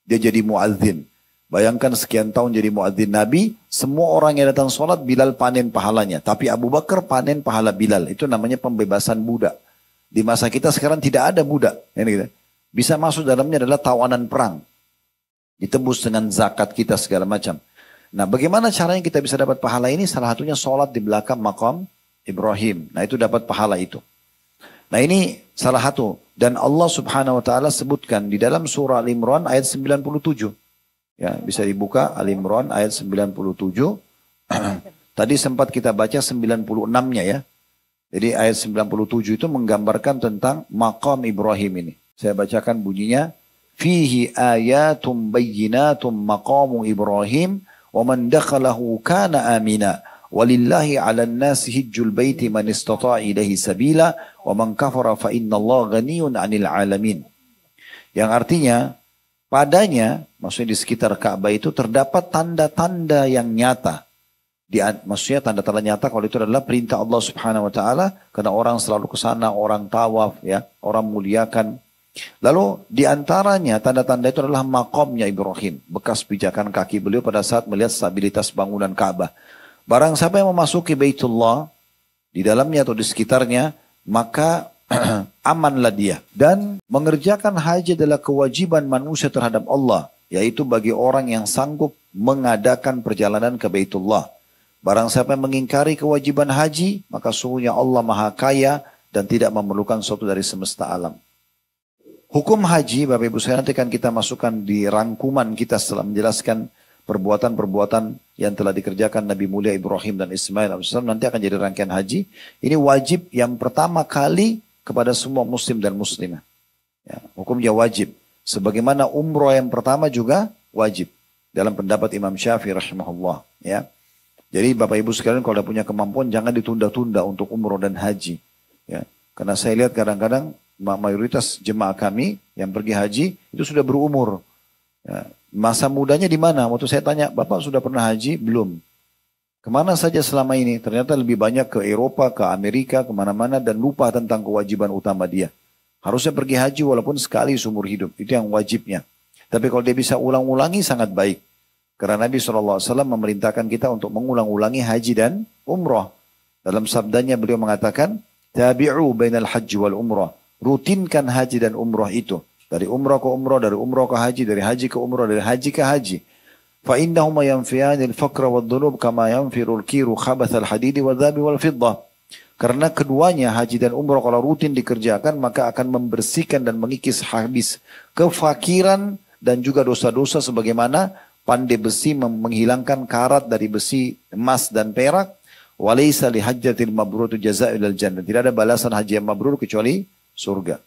Dia jadi muadzin. Bayangkan sekian tahun jadi muadzin Nabi, semua orang yang datang sholat Bilal panen pahalanya. Tapi Abu Bakar panen pahala Bilal. Itu namanya pembebasan budak. Di masa kita sekarang tidak ada budak. Bisa masuk dalamnya adalah tawanan perang. Ditebus dengan zakat kita segala macam. Nah, bagaimana caranya kita bisa dapat pahala ini? Salah satunya sholat di belakang Maqam Ibrahim. Nah, itu dapat pahala itu. Nah, ini salah satu. Dan Allah subhanahu wa ta'ala sebutkan di dalam surah Al-Imran ayat 97. Ya, bisa dibuka Al-Imran ayat 97. Tadi sempat kita baca 96-nya ya. Jadi ayat 97 itu menggambarkan tentang Maqam Ibrahim ini. Saya bacakan bunyinya. Fihi ayatum bayyinatum maqamu Ibrahim wa man dakhalahu kana amina. Walillahi 'alan nasi hijjul baiti man istata'a ilaihi sabila wa man kafara fa innallaha ghaniyun 'anil 'alamin. Yang artinya padanya, maksudnya di sekitar Ka'bah itu terdapat tanda-tanda yang nyata. Maksudnya tanda-tanda nyata kalau itu adalah perintah Allah Subhanahu wa taala, karena orang selalu ke sana, orang tawaf ya, orang muliakan. Lalu di antaranya tanda-tanda itu adalah makamnya Ibrahim, bekas pijakan kaki beliau pada saat melihat stabilitas bangunan Ka'bah. Barang siapa yang memasuki Baitullah di dalamnya atau di sekitarnya, maka amanlah dia. Dan mengerjakan haji adalah kewajiban manusia terhadap Allah, yaitu bagi orang yang sanggup mengadakan perjalanan ke Baitullah. Barang siapa yang mengingkari kewajiban haji, maka sungguhnya Allah Maha Kaya dan tidak memerlukan sesuatu dari semesta alam. Hukum haji, Bapak Ibu sekalian, nanti akan kita masukkan di rangkuman kita setelah menjelaskan perbuatan-perbuatan yang telah dikerjakan Nabi mulia Ibrahim dan Ismail AS. Nanti akan jadi rangkaian haji. Ini wajib yang pertama kali kepada semua muslim dan muslimah. Ya, hukumnya wajib. Sebagaimana umroh yang pertama juga wajib. dalam pendapat Imam Syafi'i rahimahullah. Ya. Jadi Bapak Ibu sekalian kalau ada punya kemampuan jangan ditunda-tunda untuk umroh dan haji. Ya. Karena saya lihat kadang-kadang mayoritas jemaah kami yang pergi haji itu sudah berumur. Ya. Masa mudanya di mana? Waktu saya tanya, Bapak sudah pernah haji? Belum. Kemana saja selama ini? Ternyata lebih banyak ke Eropa, ke Amerika, kemana-mana dan lupa tentang kewajiban utama dia. Harusnya pergi haji walaupun sekali seumur hidup. Itu yang wajibnya. Tapi kalau dia bisa ulang-ulangi sangat baik. Karena Nabi SAW memerintahkan kita untuk mengulang-ulangi haji dan umrah. Dalam sabdanya beliau mengatakan, Tabi'u bainal haji wal umrah. Rutinkan haji dan umrah itu. Dari umrah ke umrah, dari umrah ke haji, dari haji ke umrah, dari haji ke haji. فإنهما ينفيان الفقر والذنوب كما ينفر الكير خبث الحديد والذهب والفضة. Karena keduanya haji dan umrah kalau rutin dikerjakan maka akan membersihkan dan mengikis habis kefakiran dan juga dosa-dosa sebagaimana pandai besi menghilangkan karat dari besi emas dan perak. Walaysa li hajjatil mabrur jazaa'ul jannah. Tidak ada balasan haji yang mabrur kecuali surga.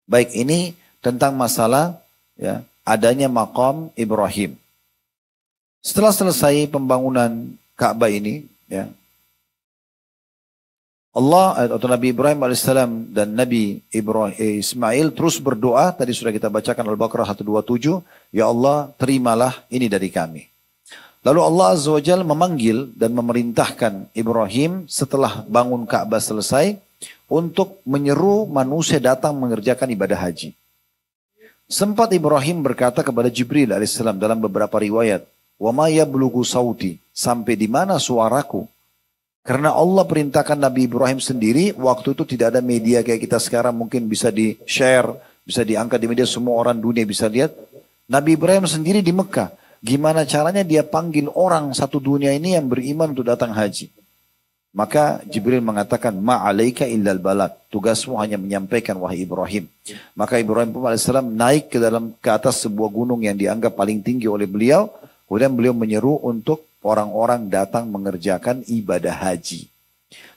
Baik, ini tentang masalah ya adanya maqam Ibrahim. Setelah selesai pembangunan Ka'bah ini, ya, Allah atau Nabi Ibrahim alaihissalam dan Nabi Ismail terus berdoa. Tadi sudah kita bacakan Al-Baqarah 127. Ya Allah, terimalah ini dari kami. Lalu Allah Azza wa Jalla memanggil dan memerintahkan Ibrahim setelah bangun Ka'bah selesai untuk menyeru manusia datang mengerjakan ibadah haji. Sempat Ibrahim berkata kepada Jibril alaihissalam dalam beberapa riwayat, "Wa ma yablughu sauti," sampai di mana suaraku? Karena Allah perintahkan Nabi Ibrahim sendiri, waktu itu tidak ada media kayak kita sekarang mungkin bisa di-share, bisa diangkat di media, semua orang dunia bisa lihat. Nabi Ibrahim sendiri di Mekah, gimana caranya dia panggil orang satu dunia ini yang beriman untuk datang haji? Maka Jibril mengatakan, ma'alaika illal balad. Tugasmu hanya menyampaikan wahai Ibrahim. Maka Ibrahim AS naik ke atas sebuah gunung yang dianggap paling tinggi oleh beliau. Kemudian beliau menyeru untuk orang-orang datang mengerjakan ibadah haji.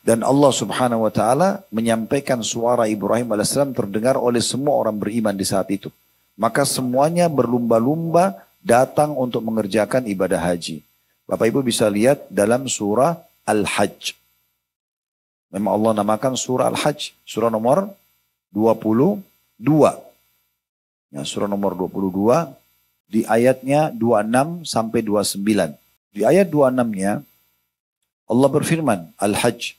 Dan Allah subhanahu wa ta'ala menyampaikan suara Ibrahim AS terdengar oleh semua orang beriman di saat itu. Maka semuanya berlumba-lumba datang untuk mengerjakan ibadah haji. Bapak Ibu bisa lihat dalam surah Al-Hajj. Memang Allah namakan surah Al-Hajj. Surah nomor 22. Ya, surah nomor 22. Di ayatnya 26 sampai 29. Di ayat 26-nya Allah berfirman, Al-Hajj,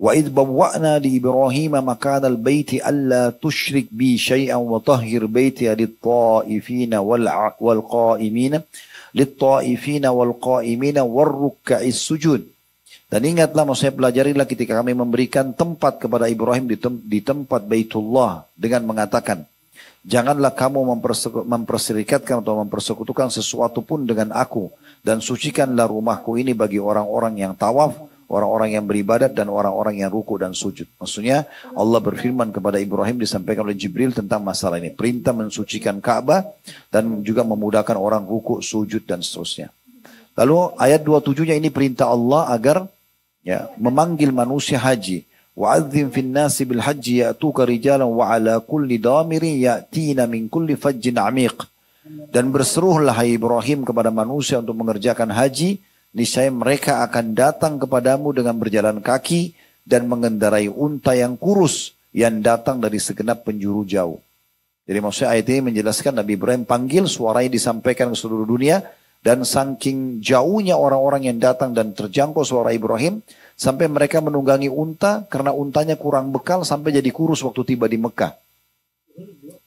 "Wa idh bawwa'na li Ibrahim makana al-baiti alla tusyrik bi syai'an wa tahhir baiti lit-ta'ifina wal-qa'imina lit-ta'ifina wal-qa'imina war-ruk'is sujud." Dan ingatlah, maksudnya pelajarilah ketika kami memberikan tempat kepada Ibrahim di tempat Baitullah dengan mengatakan, janganlah kamu memperserikatkan atau mempersekutukan sesuatu pun dengan aku. Dan sucikanlah rumahku ini bagi orang-orang yang tawaf, orang-orang yang beribadat, dan orang-orang yang ruku dan sujud. Maksudnya Allah berfirman kepada Ibrahim, disampaikan oleh Jibril tentang masalah ini. Perintah mensucikan Ka'bah dan juga memudahkan orang ruku, sujud, dan seterusnya. Lalu ayat 27-nya ini perintah Allah agar ya memanggil manusia haji. وَعَذِّمْ فِي النَّاسِ بِالْحَجِّ يَأْتُوكَ رِجَالًا وَعَلَى كُلِّ ضَامِرٍ يَأْتِينَ مِنْ كُلِّ فَجٍّ عَمِيقٍ. Dan berseruhlah hai Ibrahim kepada manusia untuk mengerjakan haji, niscaya mereka akan datang kepadamu dengan berjalan kaki dan mengendarai unta yang kurus yang datang dari segenap penjuru jauh. Jadi maksudnya ayat ini menjelaskan Nabi Ibrahim panggil, suaranya disampaikan ke seluruh dunia, dan saking jauhnya orang-orang yang datang dan terjangkau suara Ibrahim, sampai mereka menunggangi unta karena untanya kurang bekal sampai jadi kurus waktu tiba di Mekah.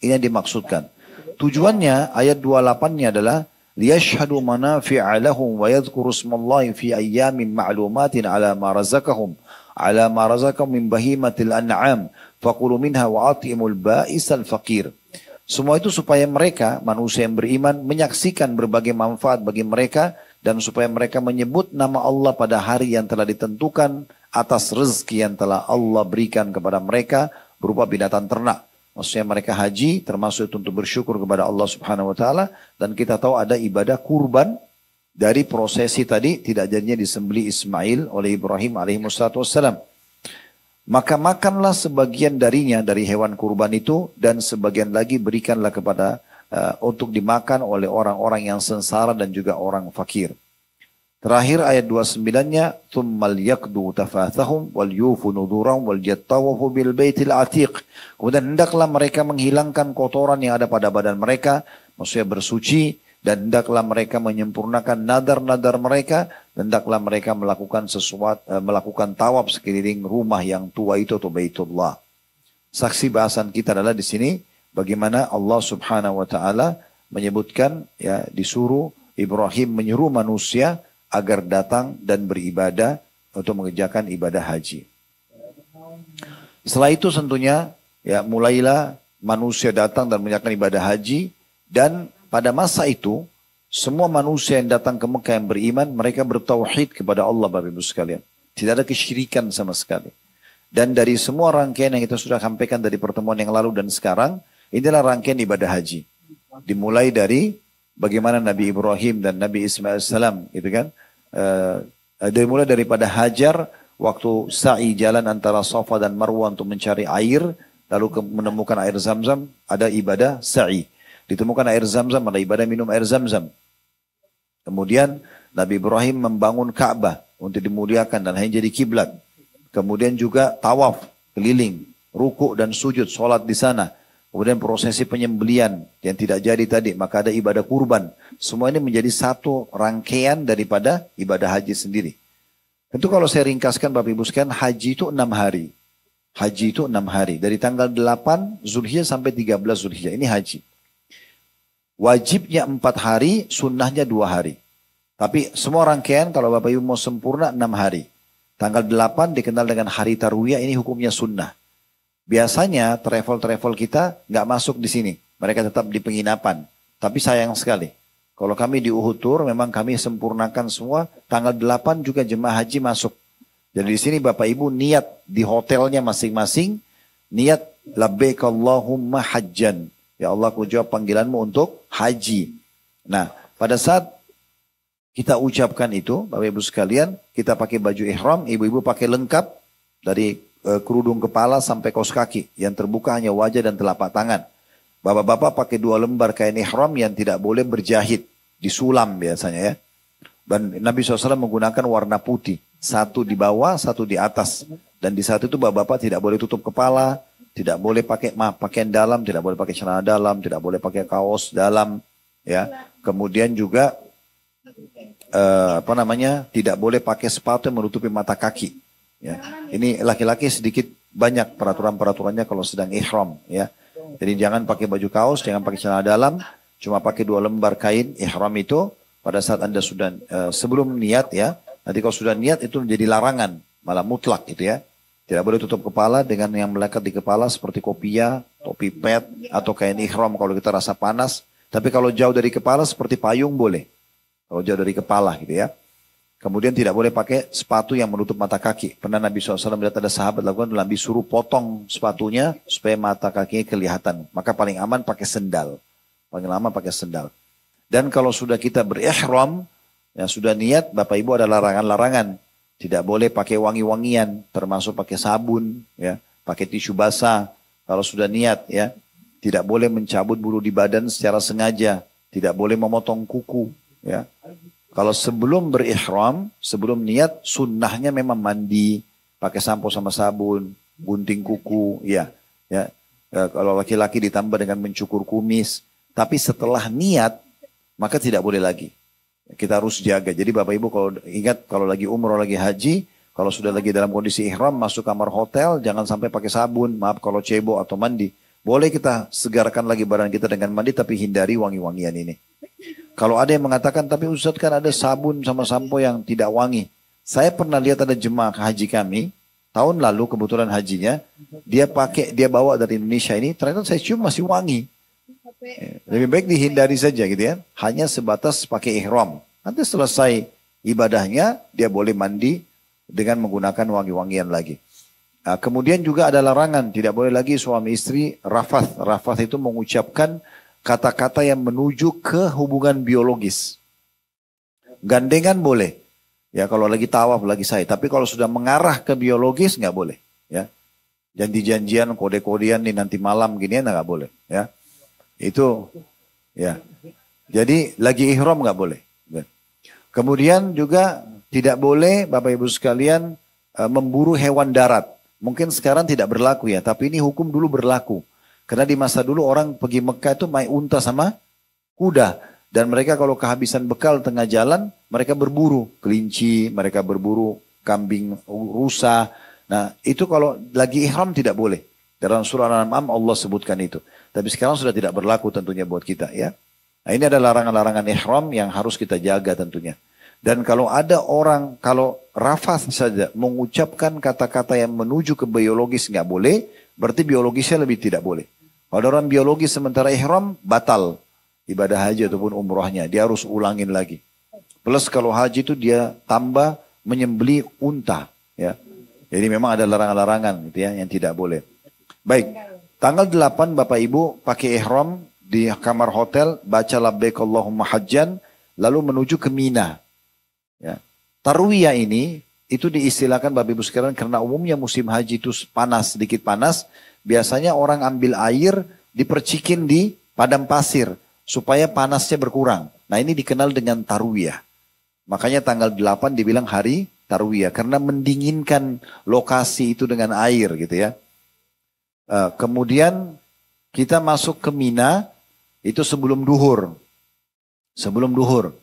Ini yang dimaksudkan. Tujuannya ayat 28-nya adalah liyashhadu manafi'a lahum wa yadhkuru ismallahi fi ayyamin ma'lumatin ala ma razaqahum min bahimatil an'am faqulu minha wa atimul ba'isal faqir. Semua itu supaya mereka, manusia yang beriman, menyaksikan berbagai manfaat bagi mereka dan supaya mereka menyebut nama Allah pada hari yang telah ditentukan atas rezeki yang telah Allah berikan kepada mereka berupa binatang ternak. Maksudnya mereka haji termasuk itu untuk bersyukur kepada Allah Subhanahu wa taala, dan kita tahu ada ibadah kurban dari prosesi tadi tidak jadinya disembelih Ismail oleh Ibrahim alaihi wassalam. Maka makanlah sebagian darinya dari hewan kurban itu dan sebagian lagi berikanlah kepada untuk dimakan oleh orang-orang yang sengsara dan juga orang fakir. Terakhir ayat 29-nya, "Tsummal yaqdu tafathahum wal yufu nudurahum wal yattawafu bil baitil atiq." Kemudian hendaklah mereka menghilangkan kotoran yang ada pada badan mereka, maksudnya bersuci, dan hendaklah mereka menyempurnakan nadar-nadar mereka, dan hendaklah mereka melakukan melakukan tawaf sekeliling rumah yang tua itu atau Baitullah. Saksi bahasan kita adalah di sini bagaimana Allah Subhanahu wa taala menyebutkan ya disuruh Ibrahim menyuruh manusia agar datang dan beribadah untuk mengerjakan ibadah haji. Setelah itu tentunya ya mulailah manusia datang dan mengerjakan ibadah haji, dan pada masa itu semua manusia yang datang ke Mekah yang beriman mereka bertauhid kepada Allah Bapak Ibu sekalian. Tidak ada kesyirikan sama sekali. Dan dari semua rangkaian yang kita sudah sampaikan dari pertemuan yang lalu dan sekarang, inilah rangkaian ibadah haji. Dimulai dari bagaimana Nabi Ibrahim dan Nabi Ismail salam, gitu kan? Dimulai daripada Hajar waktu sa'i jalan antara Safa dan Marwah untuk mencari air, lalu menemukan air Zamzam, ada ibadah sa'i. Ditemukan air Zamzam, ada ibadah minum air Zamzam. Kemudian Nabi Ibrahim membangun Ka'bah untuk dimuliakan dan hanya jadi kiblat. Kemudian juga tawaf keliling, rukuk dan sujud, sholat di sana. Kemudian prosesi penyembelian yang tidak jadi tadi, maka ada ibadah kurban. Semua ini menjadi satu rangkaian daripada ibadah haji sendiri. Tentu kalau saya ringkaskan Bapak Ibu sekalian, haji itu 6 hari. Haji itu 6 hari. Dari tanggal 8 Zulhijjah sampai 13 Zulhijjah. Ini haji. Wajibnya 4 hari, sunnahnya 2 hari. Tapi semua rangkaian kalau Bapak Ibu mau sempurna 6 hari. Tanggal 8 dikenal dengan hari tarwiyah, ini hukumnya sunnah. Biasanya travel-travel kita nggak masuk di sini. Mereka tetap di penginapan. Tapi sayang sekali. Kalau kami di Uhud Tour, memang kami sempurnakan semua. Tanggal 8 juga jemaah haji masuk. Jadi di sini Bapak Ibu niat di hotelnya masing-masing. Niat labbaik Allahumma hajjan. Ya Allah, aku jawab panggilanmu untuk haji. Nah, pada saat kita ucapkan itu, Bapak Ibu sekalian, kita pakai baju ihram, ibu-ibu pakai lengkap dari kerudung kepala sampai kaos kaki. Yang terbuka hanya wajah dan telapak tangan. Bapak-bapak pakai 2 lembar kain ihram yang tidak boleh berjahit. Disulam biasanya ya. Dan Nabi SAW menggunakan warna putih. 1 di bawah, 1 di atas. Dan di saat itu bapak-bapak tidak boleh tutup kepala. Tidak boleh pakai pakaian dalam. Tidak boleh pakai celana dalam. Tidak boleh pakai kaos dalam. Ya. Kemudian juga tidak boleh pakai sepatu yang menutupi mata kaki. Ya. Ini laki-laki sedikit banyak peraturan-peraturannya kalau sedang ihram ya. Jadi jangan pakai baju kaos, jangan pakai celana dalam, cuma pakai 2 lembar kain ihram itu pada saat Anda sudah sebelum niat ya. Nanti kalau sudah niat itu menjadi larangan, malah mutlak gitu ya. Tidak boleh tutup kepala dengan yang melekat di kepala seperti kopiah, topi pet atau kain ihram kalau kita rasa panas. Tapi kalau jauh dari kepala seperti payung boleh. Kalau jauh dari kepala gitu ya. Kemudian tidak boleh pakai sepatu yang menutup mata kaki. Pernah Nabi SAW melihat ada sahabat lakukan, Nabi suruh potong sepatunya supaya mata kakinya kelihatan. Maka paling aman pakai sendal. Paling lama pakai sendal. Dan kalau sudah kita berihram, yang sudah niat, Bapak Ibu ada larangan-larangan. Tidak boleh pakai wangi-wangian, termasuk pakai sabun, ya, pakai tisu basah. Kalau sudah niat, ya, tidak boleh mencabut bulu di badan secara sengaja. Tidak boleh memotong kuku, ya. Kalau sebelum berihram, sebelum niat, sunnahnya memang mandi, pakai sampo sama sabun, gunting kuku, ya. Kalau laki-laki ditambah dengan mencukur kumis. Tapi setelah niat, maka tidak boleh lagi. Kita harus jaga. Jadi Bapak Ibu kalau ingat, kalau lagi umroh, lagi haji, kalau sudah lagi dalam kondisi ihram, masuk kamar hotel, jangan sampai pakai sabun, maaf kalau cebok atau mandi. Boleh kita segarkan lagi badan kita dengan mandi, tapi hindari wangi-wangian ini. Kalau ada yang mengatakan, tapi Ustadz kan ada sabun sama sampo yang tidak wangi. Saya pernah lihat ada jemaah haji kami, tahun lalu kebetulan hajinya, dia bawa dari Indonesia ini, ternyata saya cium masih wangi. Lebih baik dihindari saja gitu ya. Hanya sebatas pakai ihram. Nanti selesai ibadahnya, dia boleh mandi dengan menggunakan wangi-wangian lagi. Nah, kemudian juga ada larangan, tidak boleh lagi suami istri rafath. Rafath itu mengucapkan kata-kata yang menuju ke hubungan biologis. Gandengan boleh. Ya kalau lagi tawaf, lagi sa'i. Tapi kalau sudah mengarah ke biologis nggak boleh. Ya. Janji-janjian, kode-kodean nih nanti malam gini nggak boleh. Ya. Itu Ya. Jadi lagi ihram nggak boleh. Kemudian juga tidak boleh Bapak Ibu sekalian memburu hewan darat. Mungkin sekarang tidak berlaku ya, tapi ini hukum dulu berlaku. Karena di masa dulu orang pergi Mekah itu main unta sama kuda. Dan mereka kalau kehabisan bekal tengah jalan, mereka berburu kelinci, mereka berburu kambing rusa. Nah itu kalau lagi ihram tidak boleh. Dalam surah Al-An'am Allah sebutkan itu. Tapi sekarang sudah tidak berlaku tentunya buat kita ya. Nah ini adalah larangan-larangan ihram yang harus kita jaga tentunya. Dan kalau ada orang, kalau rafas saja mengucapkan kata-kata yang menuju ke biologis nggak boleh, berarti biologisnya lebih tidak boleh. Kalau ada orang biologis sementara ihram, batal ibadah haji ataupun umrohnya. Dia harus ulangin lagi. Plus kalau haji itu dia tambah menyembeli unta. Ya. Jadi memang ada larangan-larangan gitu ya, yang tidak boleh. Baik, tanggal 8 Bapak Ibu pakai ihram di kamar hotel, baca labbaik Allahumma hajjan, lalu menuju ke Mina. Ya. Tarwiyah ini itu diistilahkan Bapak Ibu sekalian karena umumnya musim haji itu panas, sedikit panas. Biasanya orang ambil air dipercikin di padang pasir supaya panasnya berkurang. Nah ini dikenal dengan tarwiyah. Makanya tanggal 8 dibilang hari tarwiyah karena mendinginkan lokasi itu dengan air gitu ya. Kemudian kita masuk ke Mina itu sebelum duhur. Sebelum duhur.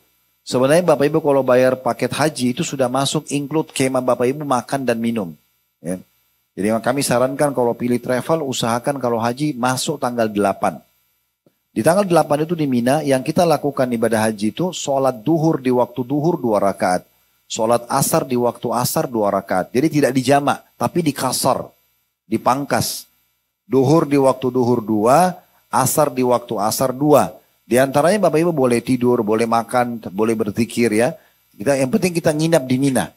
Sebenarnya Bapak Ibu kalau bayar paket haji itu sudah masuk include kemah Bapak Ibu makan dan minum. Ya. Jadi kami sarankan kalau pilih travel usahakan kalau haji masuk tanggal 8. Di tanggal 8 itu di Mina yang kita lakukan ibadah haji itu sholat duhur di waktu duhur 2 rakaat. Sholat asar di waktu asar 2 rakaat. Jadi tidak dijamak tapi dikasar, dipangkas. Duhur di waktu duhur 2, asar di waktu asar 2. Di antaranya Bapak Ibu boleh tidur, boleh makan, boleh berzikir ya. Yang penting kita nginap di Mina.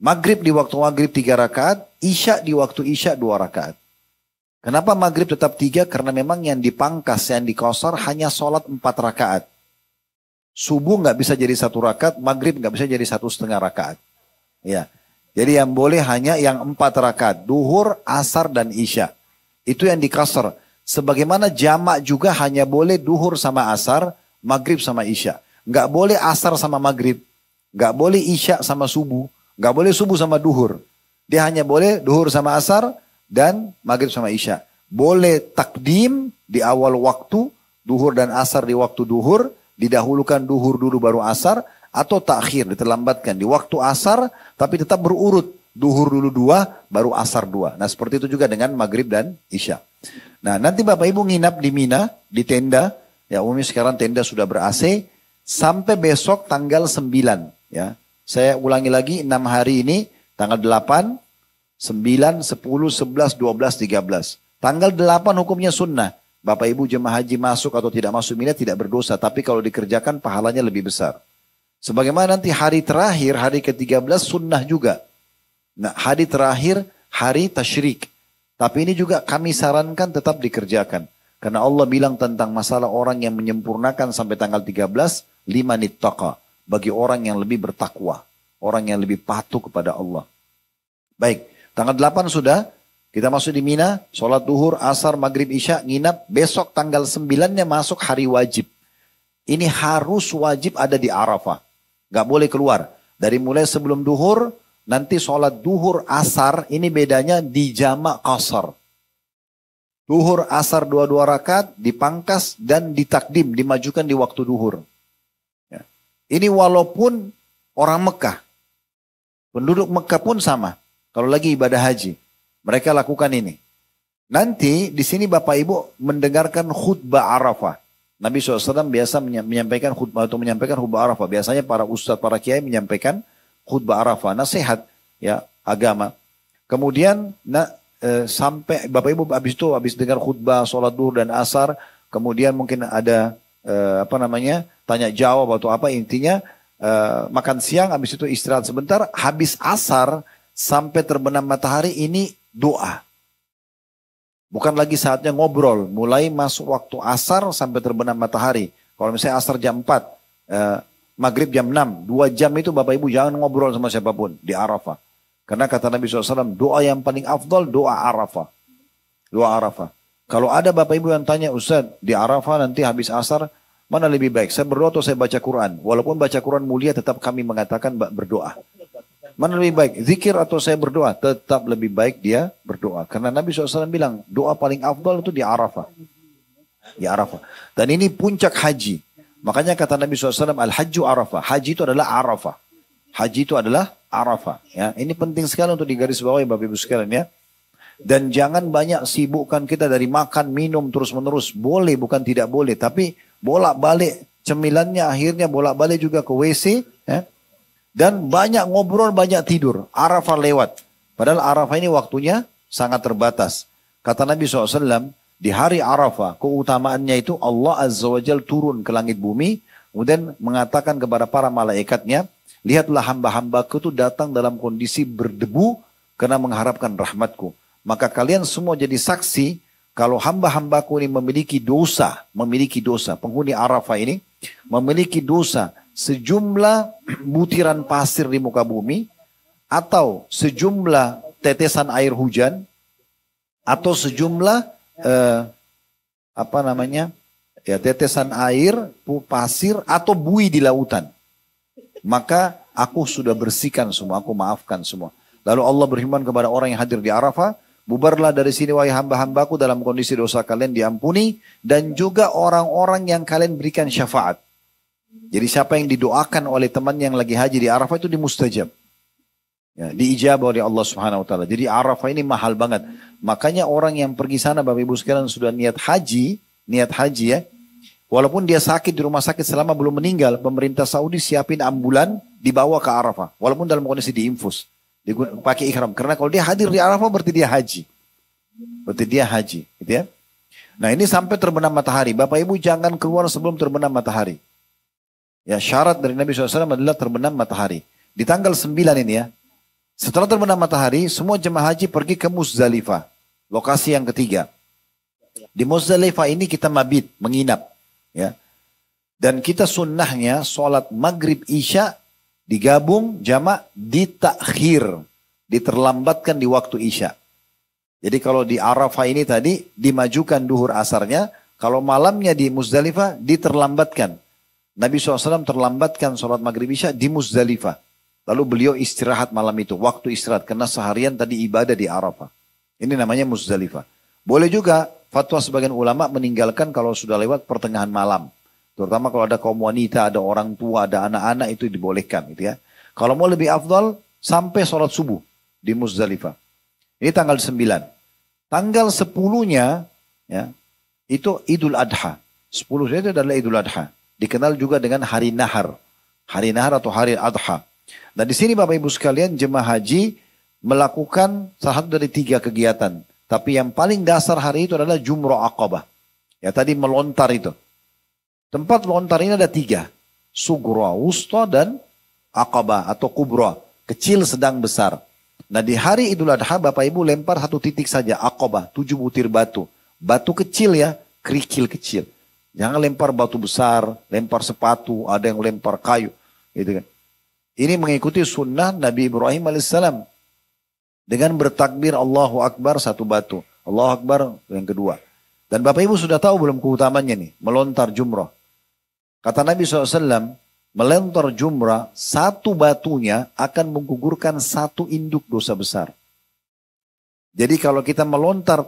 Maghrib di waktu maghrib 3 rakaat, isya di waktu isya 2 rakaat. Kenapa maghrib tetap 3? Karena memang yang dipangkas, yang dikosor hanya sholat 4 rakaat. Subuh nggak bisa jadi 1 rakaat, maghrib nggak bisa jadi 1,5 rakaat. Ya. Jadi yang boleh hanya yang 4 rakaat, duhur, asar dan isya. Itu yang dikosor. Sebagaimana jamak juga hanya boleh duhur sama asar, maghrib sama isya. Nggak boleh asar sama maghrib. Nggak boleh isya sama subuh. Nggak boleh subuh sama duhur. Dia hanya boleh duhur sama asar dan maghrib sama isya. Boleh takdim di awal waktu, duhur dan asar di waktu duhur, didahulukan duhur dulu baru asar, atau takhir, diterlambatkan di waktu asar, tapi tetap berurut. Duhur dulu 2, baru asar 2. Nah seperti itu juga dengan maghrib dan isya. Nah nanti Bapak Ibu nginap di Mina, di tenda. Ya umumnya sekarang tenda sudah ber-AC. Sampai besok tanggal 9. Ya. Saya ulangi lagi 6 hari ini. Tanggal 8, 9, 10, 11, 12, 13. Tanggal 8 hukumnya sunnah. Bapak Ibu jemaah haji masuk atau tidak masuk Mina tidak berdosa. Tapi kalau dikerjakan pahalanya lebih besar. Sebagaimana nanti hari terakhir, hari ke-13 sunnah juga. Nah hari terakhir, hari tasyrik. Tapi ini juga kami sarankan tetap dikerjakan. Karena Allah bilang tentang masalah orang yang menyempurnakan sampai tanggal 13, 5 nittaqa. Bagi orang yang lebih bertakwa. Orang yang lebih patuh kepada Allah. Baik, tanggal 8 sudah. Kita masuk di Mina, sholat duhur, asar, maghrib, isya, nginap. Besok tanggal 9-nya masuk hari wajib. Ini harus wajib ada di Arafah. Gak boleh keluar. Dari mulai sebelum duhur, nanti sholat duhur asar ini bedanya di jamak qasar. Duhur asar 2 rakaat dipangkas dan ditakdim, dimajukan di waktu duhur. Ya. Ini walaupun orang Mekah. Penduduk Mekah pun sama. Kalau lagi ibadah haji. Mereka lakukan ini. Nanti di sini Bapak Ibu mendengarkan khutbah Arafah. Nabi SAW biasa menyampaikan khutbah atau menyampaikan khutbah Arafah. Biasanya para ustadz, para kiai menyampaikan khutbah Arafah, nasihat ya agama. Kemudian sampai Bapak Ibu habis dengar khutbah, sholat duhur dan asar, kemudian mungkin ada tanya jawab atau apa, intinya makan siang, habis itu istirahat sebentar, habis asar sampai terbenam matahari ini doa. Bukan lagi saatnya ngobrol, mulai masuk waktu asar sampai terbenam matahari. Kalau misalnya asar jam 4, maghrib jam 6, 2 jam itu Bapak Ibu jangan ngobrol sama siapapun di Arafah. Karena kata Nabi SAW, doa yang paling afdal doa Arafah. Doa Arafah. Kalau ada Bapak Ibu yang tanya, Ustaz, di Arafah nanti habis asar, mana lebih baik? Saya berdoa atau saya baca Quran? Walaupun baca Quran mulia, tetap kami mengatakan berdoa. Mana lebih baik? Zikir atau saya berdoa? Tetap lebih baik dia berdoa. Karena Nabi SAW bilang, doa paling afdal itu di Arafah. Di Arafah. Dan ini puncak haji. Makanya kata Nabi SAW, Al-Hajju Arafah. Haji itu adalah Arafah. Haji itu adalah Arafah. Ya, ini penting sekali untuk digarisbawahi Bapak Ibu sekalian ya. Dan jangan banyak sibukkan kita dari makan, minum terus-menerus. Boleh, bukan tidak boleh. Tapi bolak-balik cemilannya akhirnya bolak-balik juga ke WC. Ya. Dan banyak ngobrol, banyak tidur. Arafah lewat. Padahal Arafah ini waktunya sangat terbatas. Kata Nabi SAW, di hari Arafah, keutamaannya itu Allah Azza wa Jal turun ke langit bumi. Kemudian mengatakan kepada para malaikatnya, lihatlah hamba-hambaku itu datang dalam kondisi berdebu karena mengharapkan rahmatku. Maka kalian semua jadi saksi kalau hamba-hambaku ini memiliki dosa, penghuni Arafah ini memiliki dosa sejumlah butiran pasir di muka bumi, atau sejumlah tetesan air hujan, atau sejumlah tetesan air, pasir, atau buih di lautan. Maka aku sudah bersihkan semua, aku maafkan semua. Lalu Allah berfirman kepada orang yang hadir di Arafah, bubarlah dari sini wahai hamba-hambaku dalam kondisi dosa kalian diampuni, dan juga orang-orang yang kalian berikan syafaat. Jadi siapa yang didoakan oleh teman yang lagi haji di Arafah itu dimustajab. Ya, diijabah oleh Allah Subhanahu wa taala. Jadi Arafah ini mahal banget. Makanya orang yang pergi sana Bapak Ibu sekalian sudah niat haji ya. Walaupun dia sakit di rumah sakit selama belum meninggal, pemerintah Saudi siapin ambulan dibawa ke Arafah. Walaupun dalam kondisi diinfus. Pakai ihram. Karena kalau dia hadir di Arafah berarti dia haji. Gitu ya. Nah ini sampai terbenam matahari. Bapak Ibu jangan keluar sebelum terbenam matahari. Ya syarat dari Nabi SAW adalah terbenam matahari. Di tanggal 9 ini ya. Setelah terbenam matahari, semua jemaah haji pergi ke Muzdalifah. Lokasi yang ketiga. Di Muzdalifah ini kita mabit, menginap. Ya. Dan kita sunnahnya sholat maghrib isya digabung jamak ditakhir, diterlambatkan di waktu isya. Jadi kalau di Arafah ini tadi dimajukan duhur asarnya, kalau malamnya di Muzdalifah diterlambatkan. Nabi SAW terlambatkan sholat maghrib isya di Muzdalifah. Lalu beliau istirahat malam itu, waktu istirahat, karena seharian tadi ibadah di Arafah. Ini namanya Muzdalifah. Boleh juga fatwa sebagian ulama meninggalkan kalau sudah lewat pertengahan malam. Terutama kalau ada kaum wanita, ada orang tua, ada anak-anak itu dibolehkan gitu ya. Kalau mau lebih afdal sampai sholat subuh di Muzdalifah. Ini tanggal 9. Tanggal 10-nya ya, itu Idul Adha. 10 itu adalah Idul Adha. Dikenal juga dengan hari Nahar. Hari Nahar atau hari Adha. Dan di sini Bapak Ibu sekalian jemaah haji melakukan salah satu dari 3 kegiatan. Tapi yang paling dasar hari itu adalah Jumrah Aqabah. Ya tadi melontar itu. Tempat lontar ini ada 3. Sugra, Wusta, dan Aqabah atau Kubra. Kecil, sedang, besar. Nah di hari Idul Adha Bapak Ibu lempar 1 titik saja. Aqabah, 7 butir batu. Batu kecil ya, kerikil kecil. Jangan lempar batu besar, lempar sepatu, ada yang lempar kayu. Gitu kan. Ini mengikuti sunnah Nabi Ibrahim alaihissalam. Dengan bertakbir Allahu Akbar 1 batu. Allahu Akbar yang kedua. Dan Bapak Ibu sudah tahu belum keutamannya nih. Melontar jumrah. Kata Nabi SAW, melontar jumrah, 1 batunya akan menggugurkan 1 induk dosa besar. Jadi kalau kita melontar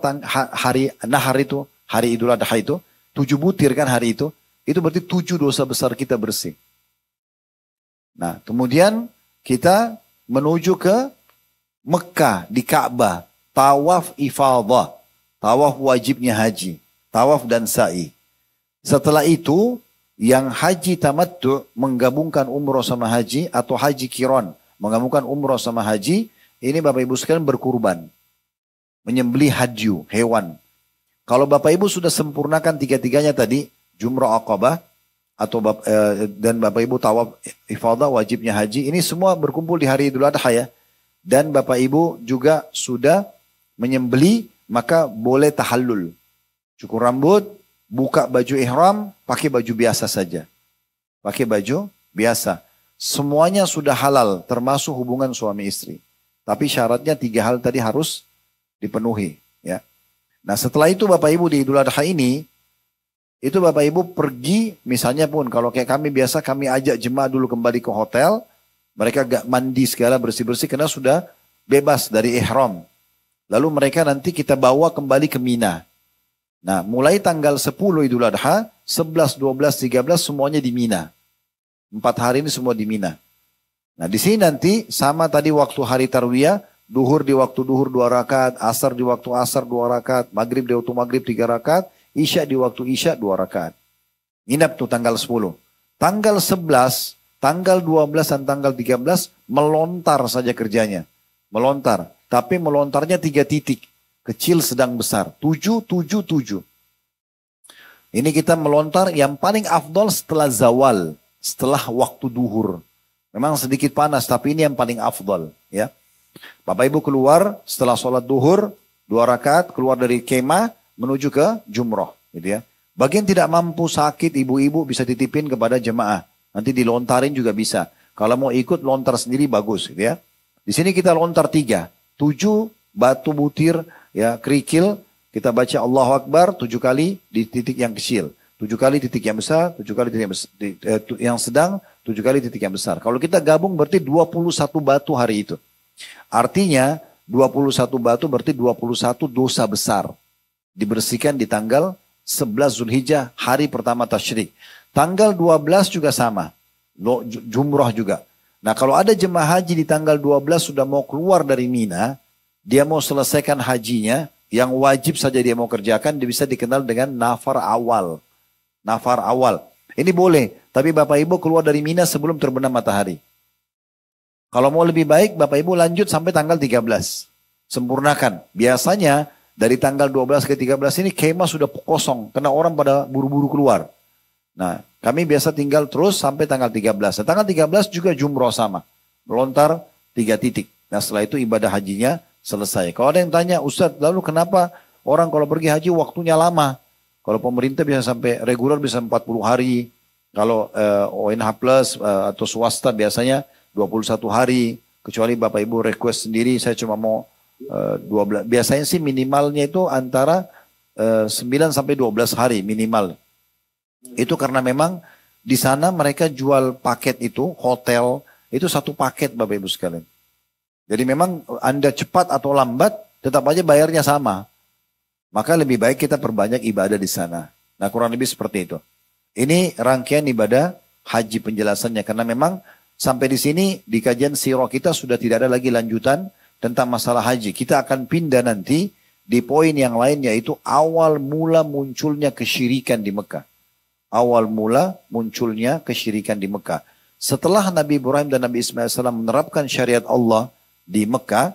hari Nahar itu, hari Idul Adha itu, 7 butir kan hari itu berarti 7 dosa besar kita bersih. Nah kemudian kita menuju ke Mekah di Ka'bah, tawaf ifadah, tawaf wajibnya haji, tawaf dan sa'i. Setelah itu yang haji tamattu menggabungkan umroh sama haji atau haji kiron menggabungkan umroh sama haji, ini Bapak Ibu sekalian berkurban, menyembelih hadyu, hewan. Kalau Bapak Ibu sudah sempurnakan 3-tiganya tadi, Jumrah Aqabah atau dan Bapak Ibu tawaf ifadah wajibnya haji, ini semua berkumpul di hari Idul Adha ya. Dan Bapak Ibu juga sudah menyembelih, maka boleh tahallul. Cukur rambut, buka baju ihram, pakai baju biasa saja. Pakai baju biasa. Semuanya sudah halal, termasuk hubungan suami istri. Tapi syaratnya 3 hal tadi harus dipenuhi. Ya. Nah setelah itu Bapak Ibu di Idul Adha ini, itu Bapak Ibu pergi, misalnya pun kalau kayak kami biasa kami ajak jemaah dulu kembali ke hotel, mereka gak mandi segala bersih-bersih karena sudah bebas dari ihram. Lalu mereka nanti kita bawa kembali ke Mina. Nah mulai tanggal 10 Idul Adha, 11, 12, 13 semuanya di Mina. 4 hari ini semua di Mina. Nah di sini nanti sama tadi waktu hari Tarwiyah, duhur di waktu duhur 2 rakaat, asar di waktu asar 2 rakaat, maghrib di waktu maghrib 3 rakaat, isya di waktu isya 2 rakaat. Nginap tuh tanggal 10. Tanggal 11, tanggal 12 dan tanggal 13 melontar saja kerjanya. Melontar. Tapi melontarnya 3 titik. Kecil, sedang, besar. 7, 7, 7. Ini kita melontar yang paling afdol setelah zawal. Setelah waktu duhur. Memang sedikit panas, tapi ini yang paling afdal. Ya. Bapak Ibu keluar setelah sholat duhur, 2 rakaat, keluar dari kemah, menuju ke jumroh. Gitu ya. Bagian tidak mampu sakit, ibu-ibu bisa titipin kepada jemaah. Nanti dilontarin juga bisa. Kalau mau ikut lontar sendiri bagus. Gitu ya. Di sini kita lontar 3. 7 batu butir, ya kerikil. Kita baca Allahu Akbar 7 kali di titik yang kecil. 7 kali titik yang besar, 7 kali titik yang sedang, 7 kali titik yang besar. Kalau kita gabung berarti 21 batu hari itu. Artinya 21 batu berarti 21 dosa besar. Dibersihkan di tanggal 11 Zulhijjah, hari pertama tasyrik. Tanggal 12 juga sama. Jumrah juga. Nah kalau ada jemaah haji di tanggal 12 sudah mau keluar dari Mina, dia mau selesaikan hajinya, yang wajib saja dia mau kerjakan, dia bisa dikenal dengan nafar awal. Nafar awal. Ini boleh. Tapi Bapak Ibu keluar dari Mina sebelum terbenam matahari. Kalau mau lebih baik Bapak Ibu lanjut sampai tanggal 13. Sempurnakan. Biasanya dari tanggal 12 ke 13 ini kemah sudah kosong. Karena orang pada buru-buru keluar. Nah kami biasa tinggal terus sampai tanggal 13. Nah, tanggal 13 juga jumroh sama. Melontar 3 titik. Nah setelah itu ibadah hajinya selesai. Kalau ada yang tanya, Ustadz lalu kenapa orang kalau pergi haji waktunya lama? Kalau pemerintah bisa sampai reguler bisa 40 hari. Kalau ONH Plus atau swasta biasanya 21 hari. Kecuali Bapak Ibu request sendiri, saya cuma mau 12. Biasanya sih minimalnya itu antara 9 sampai 12 hari minimal. Itu karena memang di sana mereka jual paket itu, hotel, itu satu paket Bapak Ibu sekalian. Jadi memang Anda cepat atau lambat, tetap aja bayarnya sama. Maka lebih baik kita perbanyak ibadah di sana. Nah kurang lebih seperti itu. Ini rangkaian ibadah haji penjelasannya. Karena memang sampai di sini di kajian sirah kita sudah tidak ada lagi lanjutan tentang masalah haji. Kita akan pindah nanti di poin yang lain yaitu awal mula munculnya kesyirikan di Mekah. Awal mula munculnya kesyirikan di Mekah. Setelah Nabi Ibrahim dan Nabi Ismail AS menerapkan syariat Allah di Mekah,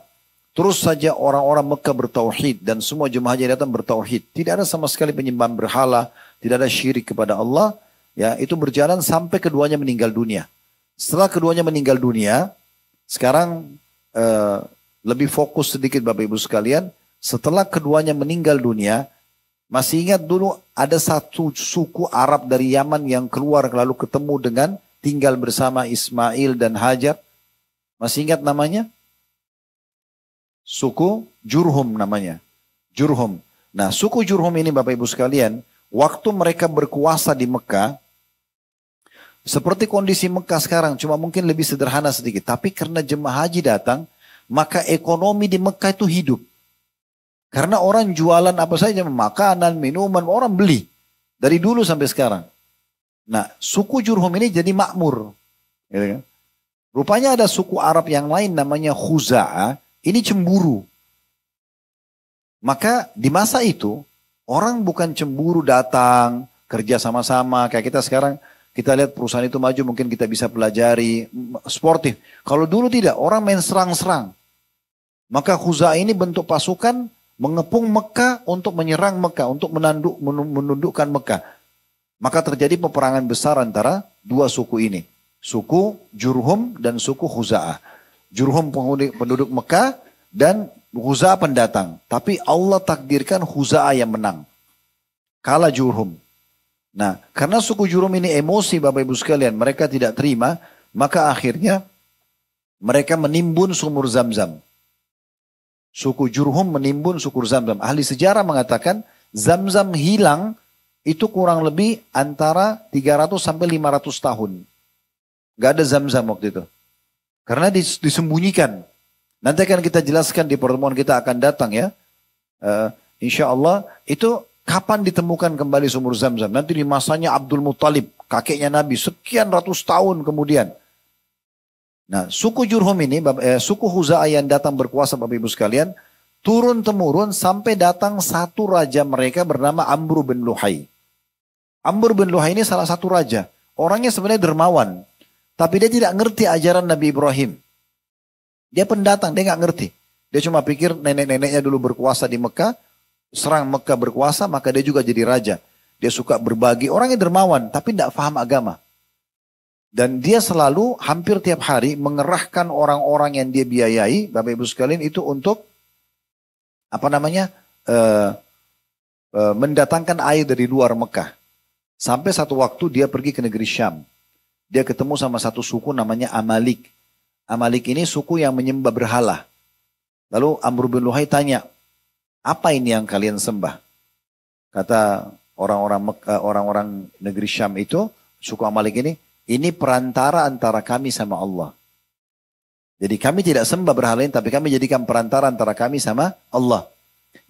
terus saja orang-orang Mekah bertauhid dan semua jemaah haji datang bertauhid. Tidak ada sama sekali penyembahan berhala, tidak ada syirik kepada Allah. Ya, itu berjalan sampai keduanya meninggal dunia. Setelah keduanya meninggal dunia, sekarang lebih fokus sedikit Bapak Ibu sekalian. Setelah keduanya meninggal dunia, masih ingat dulu ada satu suku Arab dari Yaman yang keluar lalu ketemu dengan tinggal bersama Ismail dan Hajar. Masih ingat namanya? Suku Jurhum namanya. Jurhum. Nah suku Jurhum ini Bapak Ibu sekalian, waktu mereka berkuasa di Mekah, seperti kondisi Mekah sekarang, cuma mungkin lebih sederhana sedikit. Tapi karena jemaah haji datang, maka ekonomi di Mekah itu hidup. Karena orang jualan apa saja, makanan, minuman, orang beli. Dari dulu sampai sekarang. Nah suku Jurhum ini jadi makmur. Gitu kan? Rupanya ada suku Arab yang lain namanya Khuza'ah. Ini cemburu. Maka di masa itu orang bukan cemburu datang kerja sama-sama kayak kita sekarang. Kita lihat perusahaan itu maju mungkin kita bisa pelajari sportif. Kalau dulu tidak, orang main serang-serang. Maka Khuza'ah ini bentuk pasukan mengepung Mekah untuk menyerang Mekah, untuk menundukkan Mekah. Maka terjadi peperangan besar antara dua suku ini. Suku Jurhum dan suku Khuza'ah. Jurhum penduduk Mekah dan Khuza'ah pendatang. Tapi Allah takdirkan Khuza'ah yang menang. Kalah Jurhum. Nah, karena suku Jurhum ini emosi Bapak Ibu sekalian, mereka tidak terima, maka akhirnya mereka menimbun sumur Zam-Zam. Suku Jurhum menimbun suku Zamzam. Ahli sejarah mengatakan Zamzam hilang itu kurang lebih antara 300 sampai 500 tahun. Gak ada Zamzam waktu itu. Karena disembunyikan. Nanti akan kita jelaskan di pertemuan kita akan datang ya. Insya Allah itu kapan ditemukan kembali sumur Zamzam? Nanti di masanya Abdul Muttalib, kakeknya Nabi, sekian ratus tahun kemudian. Nah, suku Jurhum ini, suku Huza'ah yang datang berkuasa Bapak Ibu sekalian, turun-temurun sampai datang satu raja mereka bernama Amr bin Luhai. Amr bin Luhai ini salah satu raja. Orangnya sebenarnya dermawan, tapi dia tidak ngerti ajaran Nabi Ibrahim. Dia pendatang, dia nggak ngerti. Dia cuma pikir nenek-neneknya dulu berkuasa di Mekah, serang Mekah berkuasa, maka dia juga jadi raja. Dia suka berbagi, orangnya dermawan, tapi tidak paham agama. Dan dia selalu hampir tiap hari mengerahkan orang-orang yang dia biayai, Bapak Ibu sekalian, itu untuk mendatangkan air dari luar Mekah. Sampai satu waktu dia pergi ke negeri Syam. Dia ketemu sama satu suku namanya Amalik. Amalik ini suku yang menyembah berhala. Lalu Amr bin Luhai tanya, apa ini yang kalian sembah? Kata orang-orang negeri Syam itu, suku Amalik ini perantara antara kami sama Allah. Jadi kami tidak sembah berhala ini, tapi kami jadikan perantara antara kami sama Allah.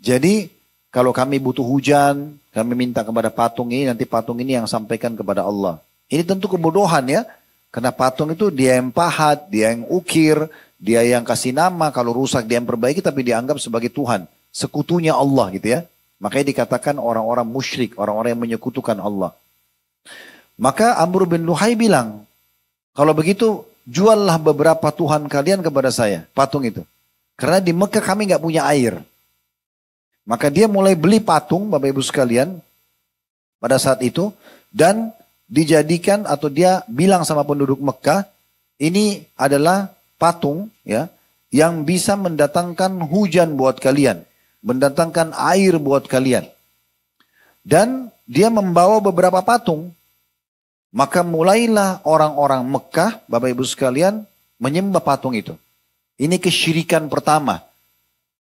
Jadi kalau kami butuh hujan, kami minta kepada patung ini, nanti patung ini yang sampaikan kepada Allah. Ini tentu kebodohan ya, karena patung itu dia yang pahat, dia yang ukir, dia yang kasih nama, kalau rusak dia yang perbaiki, tapi dianggap sebagai Tuhan. Sekutunya Allah gitu ya. Makanya dikatakan orang-orang musyrik, orang-orang yang menyekutukan Allah. Maka Amr bin Luhai bilang, kalau begitu juallah beberapa Tuhan kalian kepada saya, patung itu. Karena di Mekah kami nggak punya air. Maka dia mulai beli patung, Bapak Ibu sekalian, pada saat itu. Dan dijadikan atau dia bilang sama penduduk Mekah, ini adalah patung ya yang bisa mendatangkan hujan buat kalian. Mendatangkan air buat kalian. Dan dia membawa beberapa patung. Maka mulailah orang-orang Mekah, Bapak Ibu sekalian, menyembah patung itu. Ini kesyirikan pertama.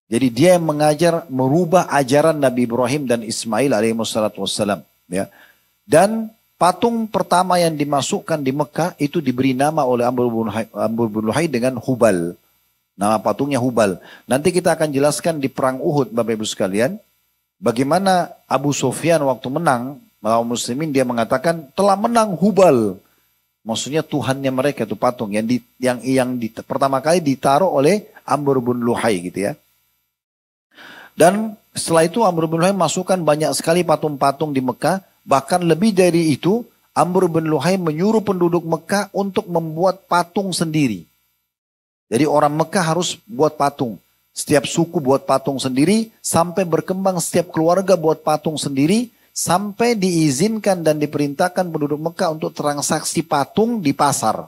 Jadi dia yang mengajar, merubah ajaran Nabi Ibrahim dan Ismail alaihissalam. Ya. Dan patung pertama yang dimasukkan di Mekah itu diberi nama oleh Amr bin Luhai dengan Hubal. Nama patungnya Hubal. Nanti kita akan jelaskan di perang Uhud, Bapak Ibu sekalian. Bagaimana Abu Sufyan waktu menang, melawan muslimin, dia mengatakan telah menang Hubal. Maksudnya Tuhannya mereka itu patung yang pertama kali ditaruh oleh Amr bin Luhai gitu ya. Dan setelah itu Amr bin Luhai masukkan banyak sekali patung-patung di Mekah. Bahkan lebih dari itu Amr bin Luhai menyuruh penduduk Mekah untuk membuat patung sendiri. Jadi orang Mekah harus buat patung. Setiap suku buat patung sendiri. Sampai berkembang setiap keluarga buat patung sendiri. Sampai diizinkan dan diperintahkan penduduk Mekah untuk transaksi patung di pasar.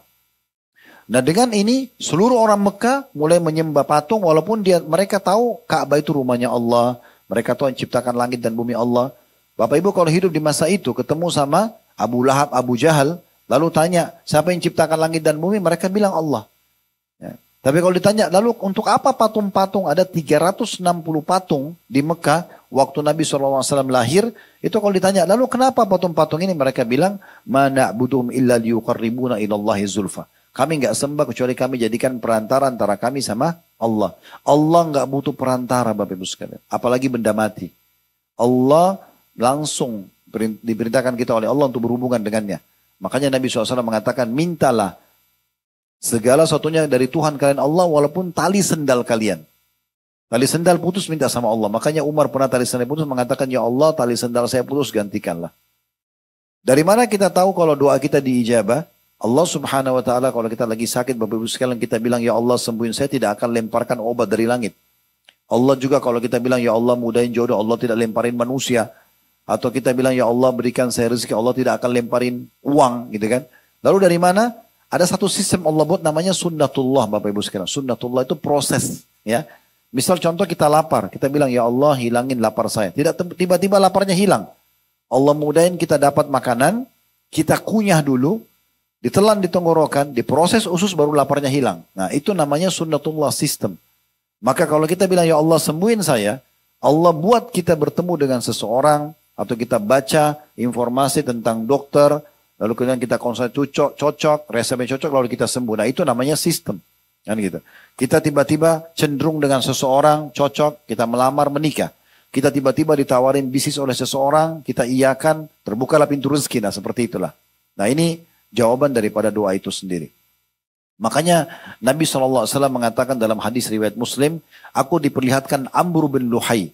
Nah dengan ini seluruh orang Mekah mulai menyembah patung walaupun mereka tahu Ka'bah itu rumahnya Allah. Mereka tahu yang ciptakan langit dan bumi Allah. Bapak Ibu kalau hidup di masa itu ketemu sama Abu Lahab, Abu Jahal. Lalu tanya siapa yang ciptakan langit dan bumi? Mereka bilang Allah. Ya. Tapi kalau ditanya lalu untuk apa patung-patung? Ada 360 patung di Mekah. Waktu Nabi SAW lahir, itu kalau ditanya, lalu kenapa patung-patung ini? Mereka bilang, ma na'buduhum illa liyuqarribuna ilallahi zulfa. Kami nggak sembah kecuali kami jadikan perantara antara kami sama Allah. Allah nggak butuh perantara Bapak Ibu sekalian. Apalagi benda mati. Allah langsung diperintahkan kita oleh Allah untuk berhubungan dengannya. Makanya Nabi SAW mengatakan, mintalah segala satunya dari Tuhan kalian Allah walaupun tali sendal kalian. Tali sendal putus minta sama Allah. Makanya Umar pernah tali sendal putus mengatakan, ya Allah tali sendal saya putus gantikanlah. Dari mana kita tahu kalau doa kita diijabah? Allah subhanahu wa ta'ala kalau kita lagi sakit Bapak Ibu sekalian kita bilang ya Allah sembuhin saya tidak akan lemparkan obat dari langit. Allah juga kalau kita bilang ya Allah mudahin jodoh Allah tidak lemparin manusia. Atau kita bilang ya Allah berikan saya rezeki Allah tidak akan lemparin uang gitu kan. Lalu dari mana? Ada satu sistem Allah buat namanya sunnatullah Bapak Ibu sekalian. Sunnatullah itu proses ya. Misal contoh kita lapar, kita bilang ya Allah hilangin lapar saya. Tidak tiba-tiba laparnya hilang. Allah mudahin kita dapat makanan, kita kunyah dulu, ditelan di tenggorokan, diproses usus baru laparnya hilang. Nah itu namanya sunnatullah sistem. Maka kalau kita bilang, ya Allah sembuhin saya, Allah buat kita bertemu dengan seseorang, atau kita baca informasi tentang dokter, lalu kemudian kita konsultasi cocok, resepnya cocok, lalu kita sembuh. Nah itu namanya sistem. Kan gitu. Kita tiba-tiba cenderung dengan seseorang, cocok, kita melamar, menikah. Kita tiba-tiba ditawarin bisnis oleh seseorang, kita iyakan, terbukalah pintu rezeki. Nah seperti itulah. Nah ini jawaban daripada doa itu sendiri. Makanya Nabi SAW mengatakan dalam hadis riwayat Muslim, aku diperlihatkan Amr bin Luhai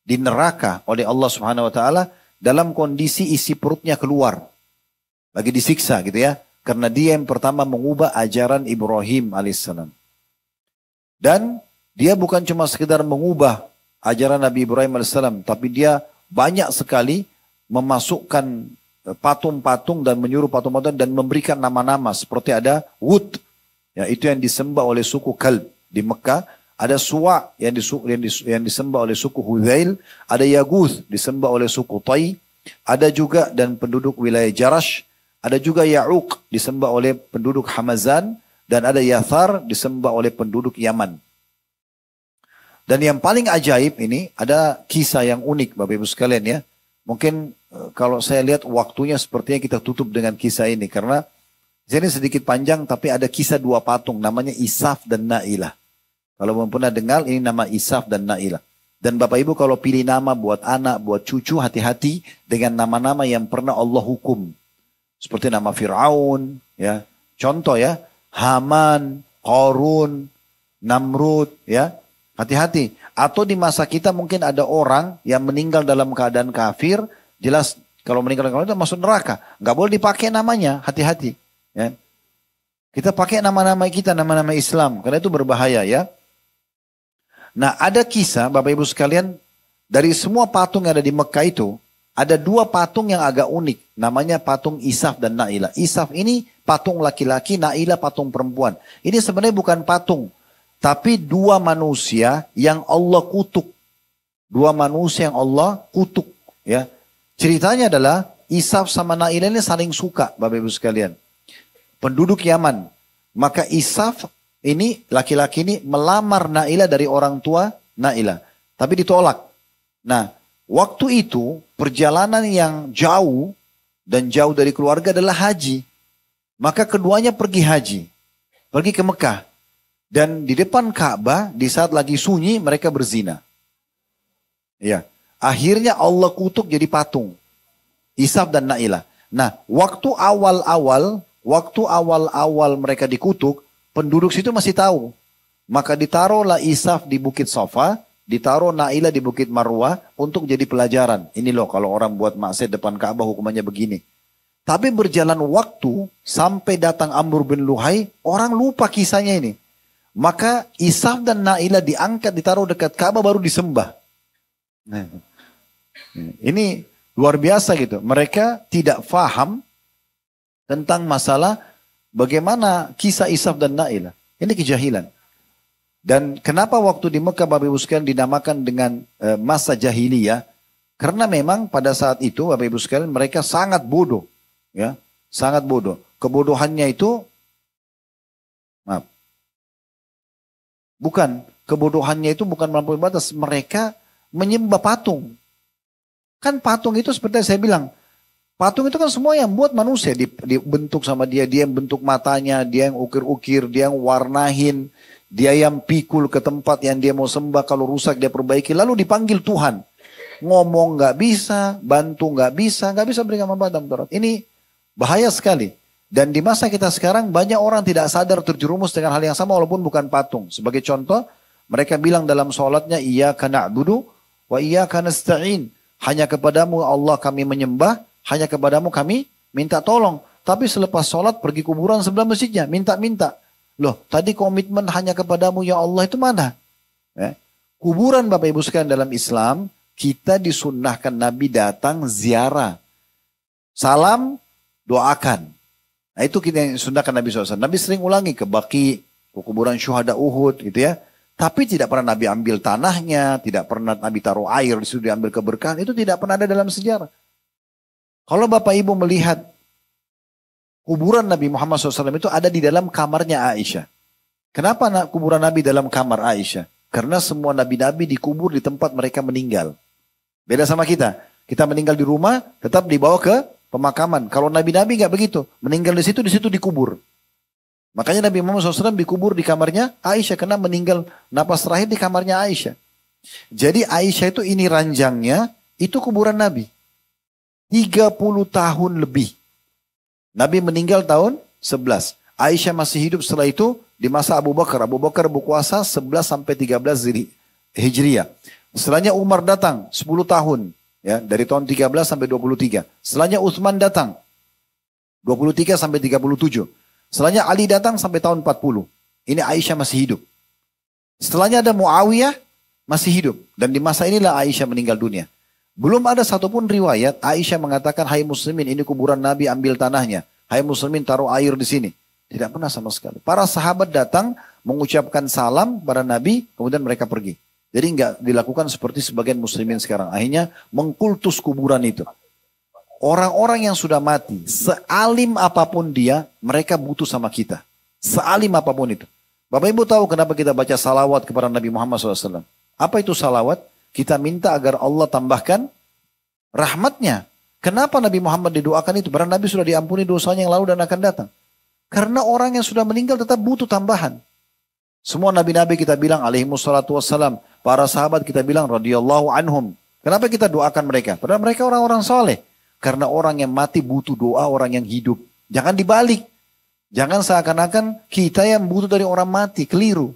di neraka oleh Allah Subhanahu Wa Taala dalam kondisi isi perutnya keluar, lagi disiksa gitu ya, karena dia yang pertama mengubah ajaran Ibrahim alaihissalam. Dan dia bukan cuma sekedar mengubah ajaran Nabi Ibrahim alaihissalam, tapi dia banyak sekali memasukkan patung-patung dan menyuruh patung-patung dan memberikan nama-nama seperti ada Wud. Ya, itu yang disembah oleh suku Kalb di Mekah. Ada Suwa yang disembah oleh suku Hudzail. Ada Yaguth disembah oleh suku Tai. Ada juga dan penduduk wilayah Jarash. Ada juga Ya'uq disembah oleh penduduk Hamazan. Dan ada Yathar disembah oleh penduduk Yaman. Dan yang paling ajaib ini ada kisah yang unik Bapak Ibu sekalian ya. Mungkin kalau saya lihat waktunya sepertinya kita tutup dengan kisah ini. Karena ini sedikit panjang tapi ada kisah dua patung namanya Isaf dan Na'ilah. Kalau belum pernah dengar ini nama Isaf dan Na'ilah. Dan Bapak Ibu kalau pilih nama buat anak, buat cucu hati-hati dengan nama-nama yang pernah Allah hukum. Seperti nama Fir'aun, ya. Contoh ya, Haman, Qarun, Namrud, ya. Hati-hati. Atau di masa kita mungkin ada orang yang meninggal dalam keadaan kafir, jelas kalau meninggal dalam keadaan itu masuk neraka. Nggak boleh dipakai namanya, hati-hati. Ya. Kita pakai nama-nama kita, nama-nama Islam. Karena itu berbahaya ya. Nah ada kisah Bapak Ibu sekalian. Dari semua patung yang ada di Mekah itu. Ada dua patung yang agak unik. Namanya patung Isaf dan Na'ilah. Isaf ini patung laki-laki, Na'ilah patung perempuan. Ini sebenarnya bukan patung. Tapi dua manusia yang Allah kutuk. Dua manusia yang Allah kutuk. Ya. Ceritanya adalah Isaf sama Na'ilah ini saling suka Bapak Ibu sekalian. Penduduk Yaman. Maka Isaf ini laki-laki ini melamar Na'ilah dari orang tua Na'ilah. Tapi ditolak. Nah waktu itu perjalanan yang jauh dan jauh dari keluarga adalah haji. Maka keduanya pergi haji. Pergi ke Mekah. Dan di depan Ka'bah di saat lagi sunyi mereka berzina. Ya. Akhirnya Allah kutuk jadi patung. Isaf dan Na'ilah. Nah waktu awal-awal mereka dikutuk, penduduk situ masih tahu. Maka ditaruhlah Isaf di Bukit Safa, ditaruh Na'ilah di Bukit Marwah untuk jadi pelajaran. Ini loh kalau orang buat maksiat depan Ka'bah hukumannya begini. Tapi berjalan waktu sampai datang Amr bin Luhai, orang lupa kisahnya ini. Maka Isaf dan Na'ilah diangkat, ditaruh dekat Ka'bah baru disembah. Nah, ini luar biasa gitu. Mereka tidak faham tentang masalah bagaimana kisah Isaf dan Na'ilah. Ini kejahilan. Dan kenapa waktu di Mekah Bapak Ibu sekalian dinamakan dengan masa jahiliyah? Karena memang pada saat itu Bapak Ibu sekalian mereka sangat bodoh. Ya, sangat bodoh. Kebodohannya itu, kebodohannya itu bukan melampaui batas. Mereka menyembah patung. Kan patung itu seperti yang saya bilang, patung itu kan semua yang buat manusia, dibentuk sama dia yang bentuk matanya, dia yang ukir-ukir, dia yang warnahin, dia yang pikul ke tempat yang dia mau sembah, kalau rusak dia perbaiki, lalu dipanggil Tuhan. Ngomong nggak bisa, bantu nggak bisa berikan manfaat. Ini bahaya sekali. Dan di masa kita sekarang banyak orang tidak sadar terjerumus dengan hal yang sama walaupun bukan patung. Sebagai contoh, mereka bilang dalam sholatnya, iyyaka na'budu wa iyyaka nasta'in. Hanya kepadamu Allah kami menyembah, hanya kepadamu kami minta tolong. Tapi selepas sholat pergi kuburan sebelah masjidnya. Minta-minta. Loh tadi komitmen hanya kepadamu ya Allah itu mana? Kuburan Bapak Ibu sekalian dalam Islam. Kita disunnahkan Nabi datang ziarah. Salam doakan. Nah itu kita yang sunnahkan Nabi SAW. Nabi sering ulangi ke Baqi, ke kuburan syuhada Uhud gitu ya. Tapi tidak pernah Nabi ambil tanahnya. Tidak pernah Nabi taruh air di situ diambil keberkahan. Itu tidak pernah ada dalam sejarah. Kalau Bapak Ibu melihat kuburan Nabi Muhammad SAW itu ada di dalam kamarnya Aisyah. Kenapa kuburan Nabi dalam kamar Aisyah? Karena semua nabi-nabi dikubur di tempat mereka meninggal. Beda sama kita. Kita meninggal di rumah, tetap dibawa ke pemakaman. Kalau nabi-nabi nggak begitu. Meninggal di situ dikubur. Makanya Nabi Muhammad SAW dikubur di kamarnya Aisyah. Karena meninggal napas terakhir di kamarnya Aisyah. Jadi Aisyah itu ini ranjangnya, itu kuburan Nabi. 30 tahun lebih. Nabi meninggal tahun 11. Aisyah masih hidup setelah itu di masa Abu Bakar. Abu Bakar berkuasa 11 sampai 13 Hijriah. Setelahnya Umar datang 10 tahun. Ya, dari tahun 13 sampai 23. Setelahnya Utsman datang 23 sampai 37. Setelahnya Ali datang sampai tahun 40. Ini Aisyah masih hidup. Setelahnya ada Muawiyah masih hidup. Dan di masa inilah Aisyah meninggal dunia. Belum ada satupun riwayat Aisyah mengatakan, hai muslimin ini kuburan Nabi, ambil tanahnya. Hai muslimin taruh air di sini. Tidak pernah sama sekali. Para sahabat datang mengucapkan salam pada Nabi, kemudian mereka pergi. Jadi enggak dilakukan seperti sebagian muslimin sekarang. Akhirnya mengkultus kuburan itu. Orang-orang yang sudah mati, sealim apapun dia, mereka butuh sama kita. Sealim apapun itu. Bapak Ibu tahu kenapa kita baca salawat kepada Nabi Muhammad SAW? Apa itu salawat? Kita minta agar Allah tambahkan rahmatnya. Kenapa Nabi Muhammad didoakan itu? Karena Nabi sudah diampuni dosanya yang lalu dan akan datang. Karena orang yang sudah meninggal tetap butuh tambahan. Semua nabi-nabi kita bilang alaihimussalatu wassalam. Para sahabat kita bilang radhiyallahu anhum. Kenapa kita doakan mereka? Padahal mereka orang-orang soleh. Karena orang yang mati butuh doa orang yang hidup. Jangan dibalik. Jangan seakan-akan kita yang butuh dari orang mati. Keliru.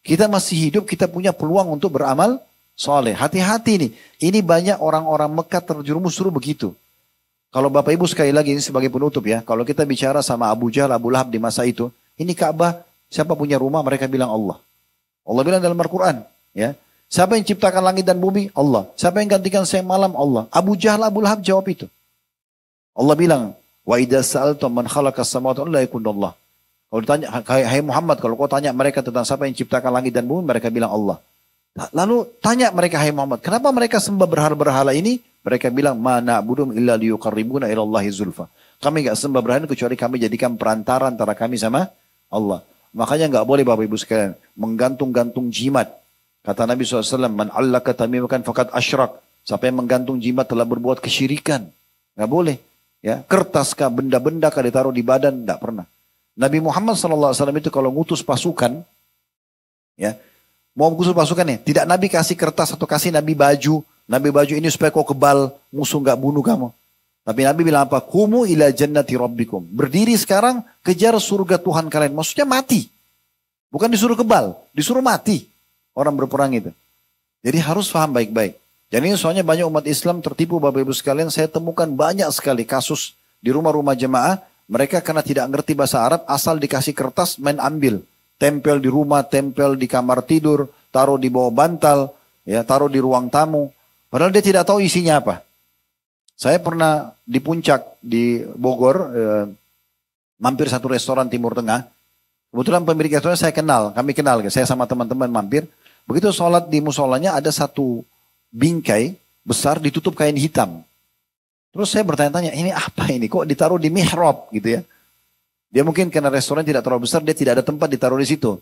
Kita masih hidup, kita punya peluang untuk beramal soleh. Hati-hati nih. Ini banyak orang-orang Mekah terjerumus suruh begitu. Kalau Bapak Ibu sekali lagi ini sebagai penutup ya. Kalau kita bicara sama Abu Jahal, Abu Lahab di masa itu. Ini Ka'bah, siapa punya rumah mereka bilang Allah. Allah bilang dalam Al-Quran. Ya. Siapa yang ciptakan langit dan bumi? Allah. Siapa yang gantikan siang malam? Allah. Abu Jahal, Abu Lahab jawab itu. Allah bilang, wa idza sa'altum man khalaqas samawati la yakunullah. Kalau ditanya, hai Muhammad, kalau kau tanya mereka tentang siapa yang ciptakan langit dan bumi, mereka bilang Allah. Lalu tanya mereka, hai Muhammad, kenapa mereka sembah berhala-berhala ini? Mereka bilang, ma na'budum illa liyuqarribuna ilallahi zulfa. Kami enggak sembah berhala kecuali kami jadikan perantara antara kami sama Allah. Makanya enggak boleh Bapak Ibu sekalian menggantung-gantung jimat. Kata Nabi SAW, man allaka tamimatan faqad asyrak. Siapa yang menggantung jimat telah berbuat kesyirikan. Enggak boleh. Ya, kertas kah, benda-benda kah ditaruh di badan, enggak pernah. Nabi Muhammad SAW itu kalau ngutus pasukan, ya, mau ngutus pasukan ya, tidak Nabi kasih kertas atau kasih Nabi baju. Nabi baju ini supaya kau kebal, musuh enggak bunuh kamu. Tapi Nabi bilang apa? Kumu ila jannati rabbikum. Berdiri sekarang, kejar surga Tuhan kalian. Maksudnya mati. Bukan disuruh kebal, disuruh mati. Orang berperang itu. Jadi harus paham baik-baik. Jadi soalnya banyak umat Islam tertipu Bapak Ibu sekalian. Saya temukan banyak sekali kasus di rumah-rumah jemaah. Mereka karena tidak ngerti bahasa Arab, asal dikasih kertas main ambil. Tempel di rumah, tempel di kamar tidur, taruh di bawah bantal, ya, taruh di ruang tamu. Padahal dia tidak tahu isinya apa. Saya pernah di puncak di Bogor, mampir satu restoran Timur Tengah. Kebetulan pemilik restoran saya kenal, kami kenal. Saya sama teman-teman mampir. Begitu sholat di musolanya ada satu bingkai besar ditutup kain hitam. Terus saya bertanya-tanya, ini apa ini? Kok ditaruh di mihrab gitu ya? Dia mungkin karena restoran tidak terlalu besar, dia tidak ada tempat ditaruh di situ.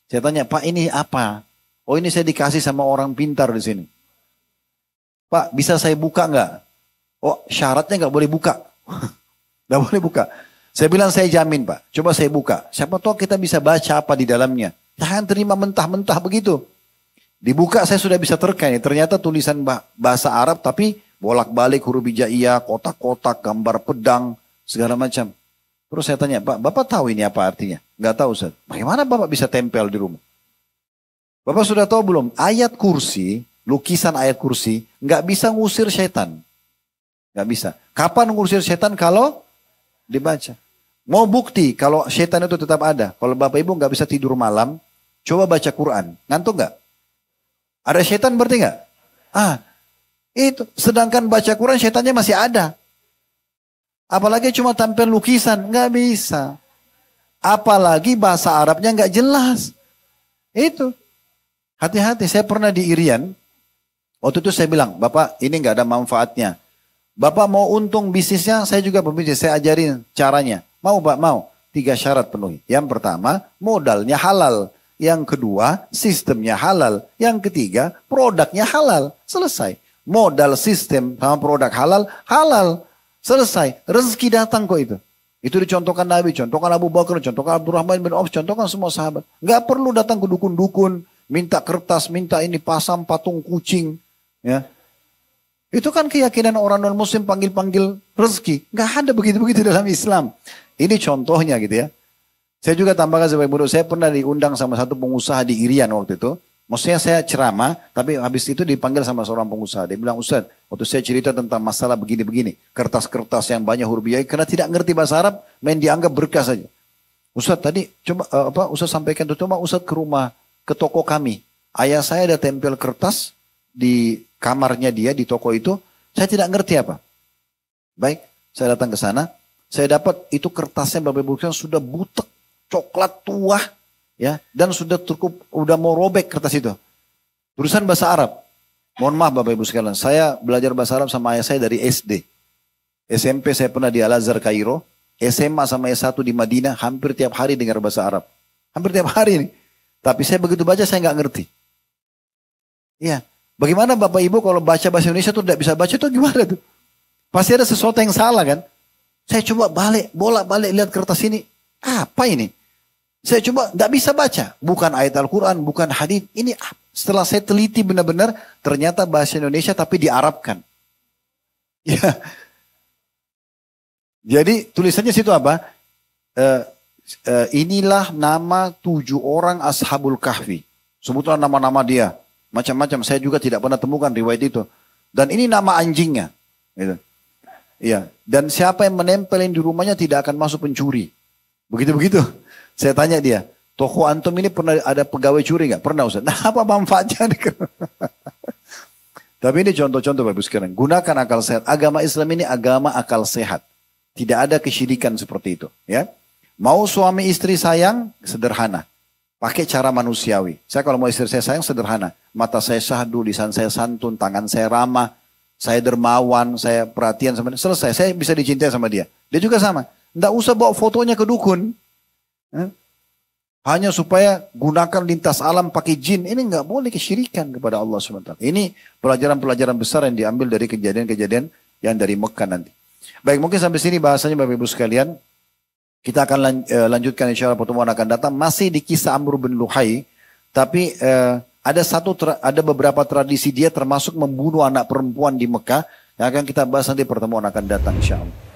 Saya tanya, Pak ini apa? Oh ini saya dikasih sama orang pintar di sini. Pak bisa saya buka nggak? Oh syaratnya nggak boleh buka. Nggak boleh buka. Saya bilang saya jamin Pak, coba saya buka. Siapa tahu kita bisa baca apa di dalamnya. Jangan terima mentah-mentah begitu. Dibuka saya sudah bisa terkait. Ternyata tulisan bahasa Arab tapi bolak-balik huruf hijaiyah, kotak-kotak, gambar pedang, segala macam. Terus saya tanya, Pak, Bapak tahu ini apa artinya? Nggak tahu Ustaz. Bagaimana Bapak bisa tempel di rumah? Bapak sudah tahu belum? Ayat kursi, lukisan ayat kursi, nggak bisa ngusir setan. Nggak bisa. Kapan ngusir setan kalau dibaca? Mau bukti kalau setan itu tetap ada. Kalau Bapak Ibu nggak bisa tidur malam, coba baca Quran. Ngantuk nggak? Ada setan berarti nggak? Itu. Sedangkan baca Quran setannya masih ada. Apalagi cuma tampil lukisan. Nggak bisa. Apalagi bahasa Arabnya nggak jelas. Itu. Hati-hati. Saya pernah di Irian. Waktu itu saya bilang, Bapak ini nggak ada manfaatnya. Bapak mau untung bisnisnya, saya juga pembisnis. Saya ajarin caranya. Mau Pak? Mau. 3 syarat penuhi. Yang pertama, modalnya halal. Yang kedua, sistemnya halal. Yang ketiga, produknya halal. Selesai. Modal sistem sama produk halal, halal. Selesai. Rezeki datang kok itu. Itu dicontohkan Nabi, contohkan Abu Bakar, contohkan Abdurrahman bin Auf, contohkan semua sahabat. Nggak perlu datang ke dukun-dukun, minta kertas, minta ini pasang patung kucing. Ya. Itu kan keyakinan orang non-muslim panggil-panggil rezeki. Nggak ada begitu-begitu dalam Islam. Ini contohnya gitu ya. Saya juga tambahkan sebagai buruh, saya pernah diundang sama satu pengusaha di Irian waktu itu. Maksudnya saya ceramah, tapi habis itu dipanggil sama seorang pengusaha. Dia bilang, Ustaz, waktu saya cerita tentang masalah begini-begini. Kertas-kertas yang banyak huruf hijai, karena tidak ngerti bahasa Arab, main dianggap berkah saja. Ustaz tadi, coba Ustaz sampaikan itu, coba Ustaz ke rumah, ke toko kami. Ayah saya ada tempel kertas di kamarnya dia, di toko itu. Saya tidak ngerti apa. Baik, saya datang ke sana. Saya dapat itu kertasnya Bapak Ibu sekalian sudah butek, coklat tua. Ya, dan sudah mau robek kertas itu. Tulisan bahasa Arab. Mohon maaf Bapak Ibu sekalian, saya belajar bahasa Arab sama ayah saya dari SD. SMP saya pernah di Al-Azhar Kairo, SMA sama S1 di Madinah, hampir tiap hari dengar bahasa Arab. Hampir tiap hari nih. Tapi saya begitu baca saya nggak ngerti. Iya. Bagaimana Bapak Ibu kalau baca bahasa Indonesia tuh tidak bisa baca itu gimana tuh? Pasti ada sesuatu yang salah kan? Saya coba bolak-balik lihat kertas ini. Apa ini? Saya coba tidak bisa baca. Bukan ayat Al-Quran, bukan hadis. Ini setelah saya teliti benar-benar, ternyata bahasa Indonesia tapi diarabkan. Ya. Jadi tulisannya situ apa? Inilah nama 7 orang Ashabul Kahfi. Sebutlah nama-nama dia. Macam-macam. Saya juga tidak pernah temukan riwayat itu. Dan ini nama anjingnya. Gitu. Ya. Dan siapa yang menempelin di rumahnya tidak akan masuk pencuri. Begitu-begitu. Saya tanya dia, toko antum ini pernah ada pegawai curi nggak? Pernah Ustaz. Nah apa manfaatnya? Tapi ini contoh-contoh Bapak Ibu sekalian. Gunakan akal sehat. Agama Islam ini agama akal sehat. Tidak ada kesyirikan seperti itu. Ya. Mau suami istri sayang, sederhana. Pakai cara manusiawi. Saya kalau mau istri saya sayang, sederhana. Mata saya syahdu, lisan saya santun, tangan saya ramah. Saya dermawan, saya perhatian sama dia. Selesai, saya bisa dicintai sama dia. Dia juga sama. Nggak usah bawa fotonya ke dukun. Hanya supaya gunakan lintas alam pakai jin. Ini nggak boleh kesyirikan kepada Allah SWT. Ini pelajaran-pelajaran besar yang diambil dari kejadian-kejadian yang dari Mekah nanti. Baik, mungkin sampai sini bahasanya Bapak Ibu sekalian. Kita akan lanjutkan insya Allah pertemuan akan datang. Masih di kisah Amr bin Luhai. Tapi ada beberapa tradisi dia termasuk membunuh anak perempuan di Mekah. Yang akan kita bahas nanti pertemuan akan datang insya Allah.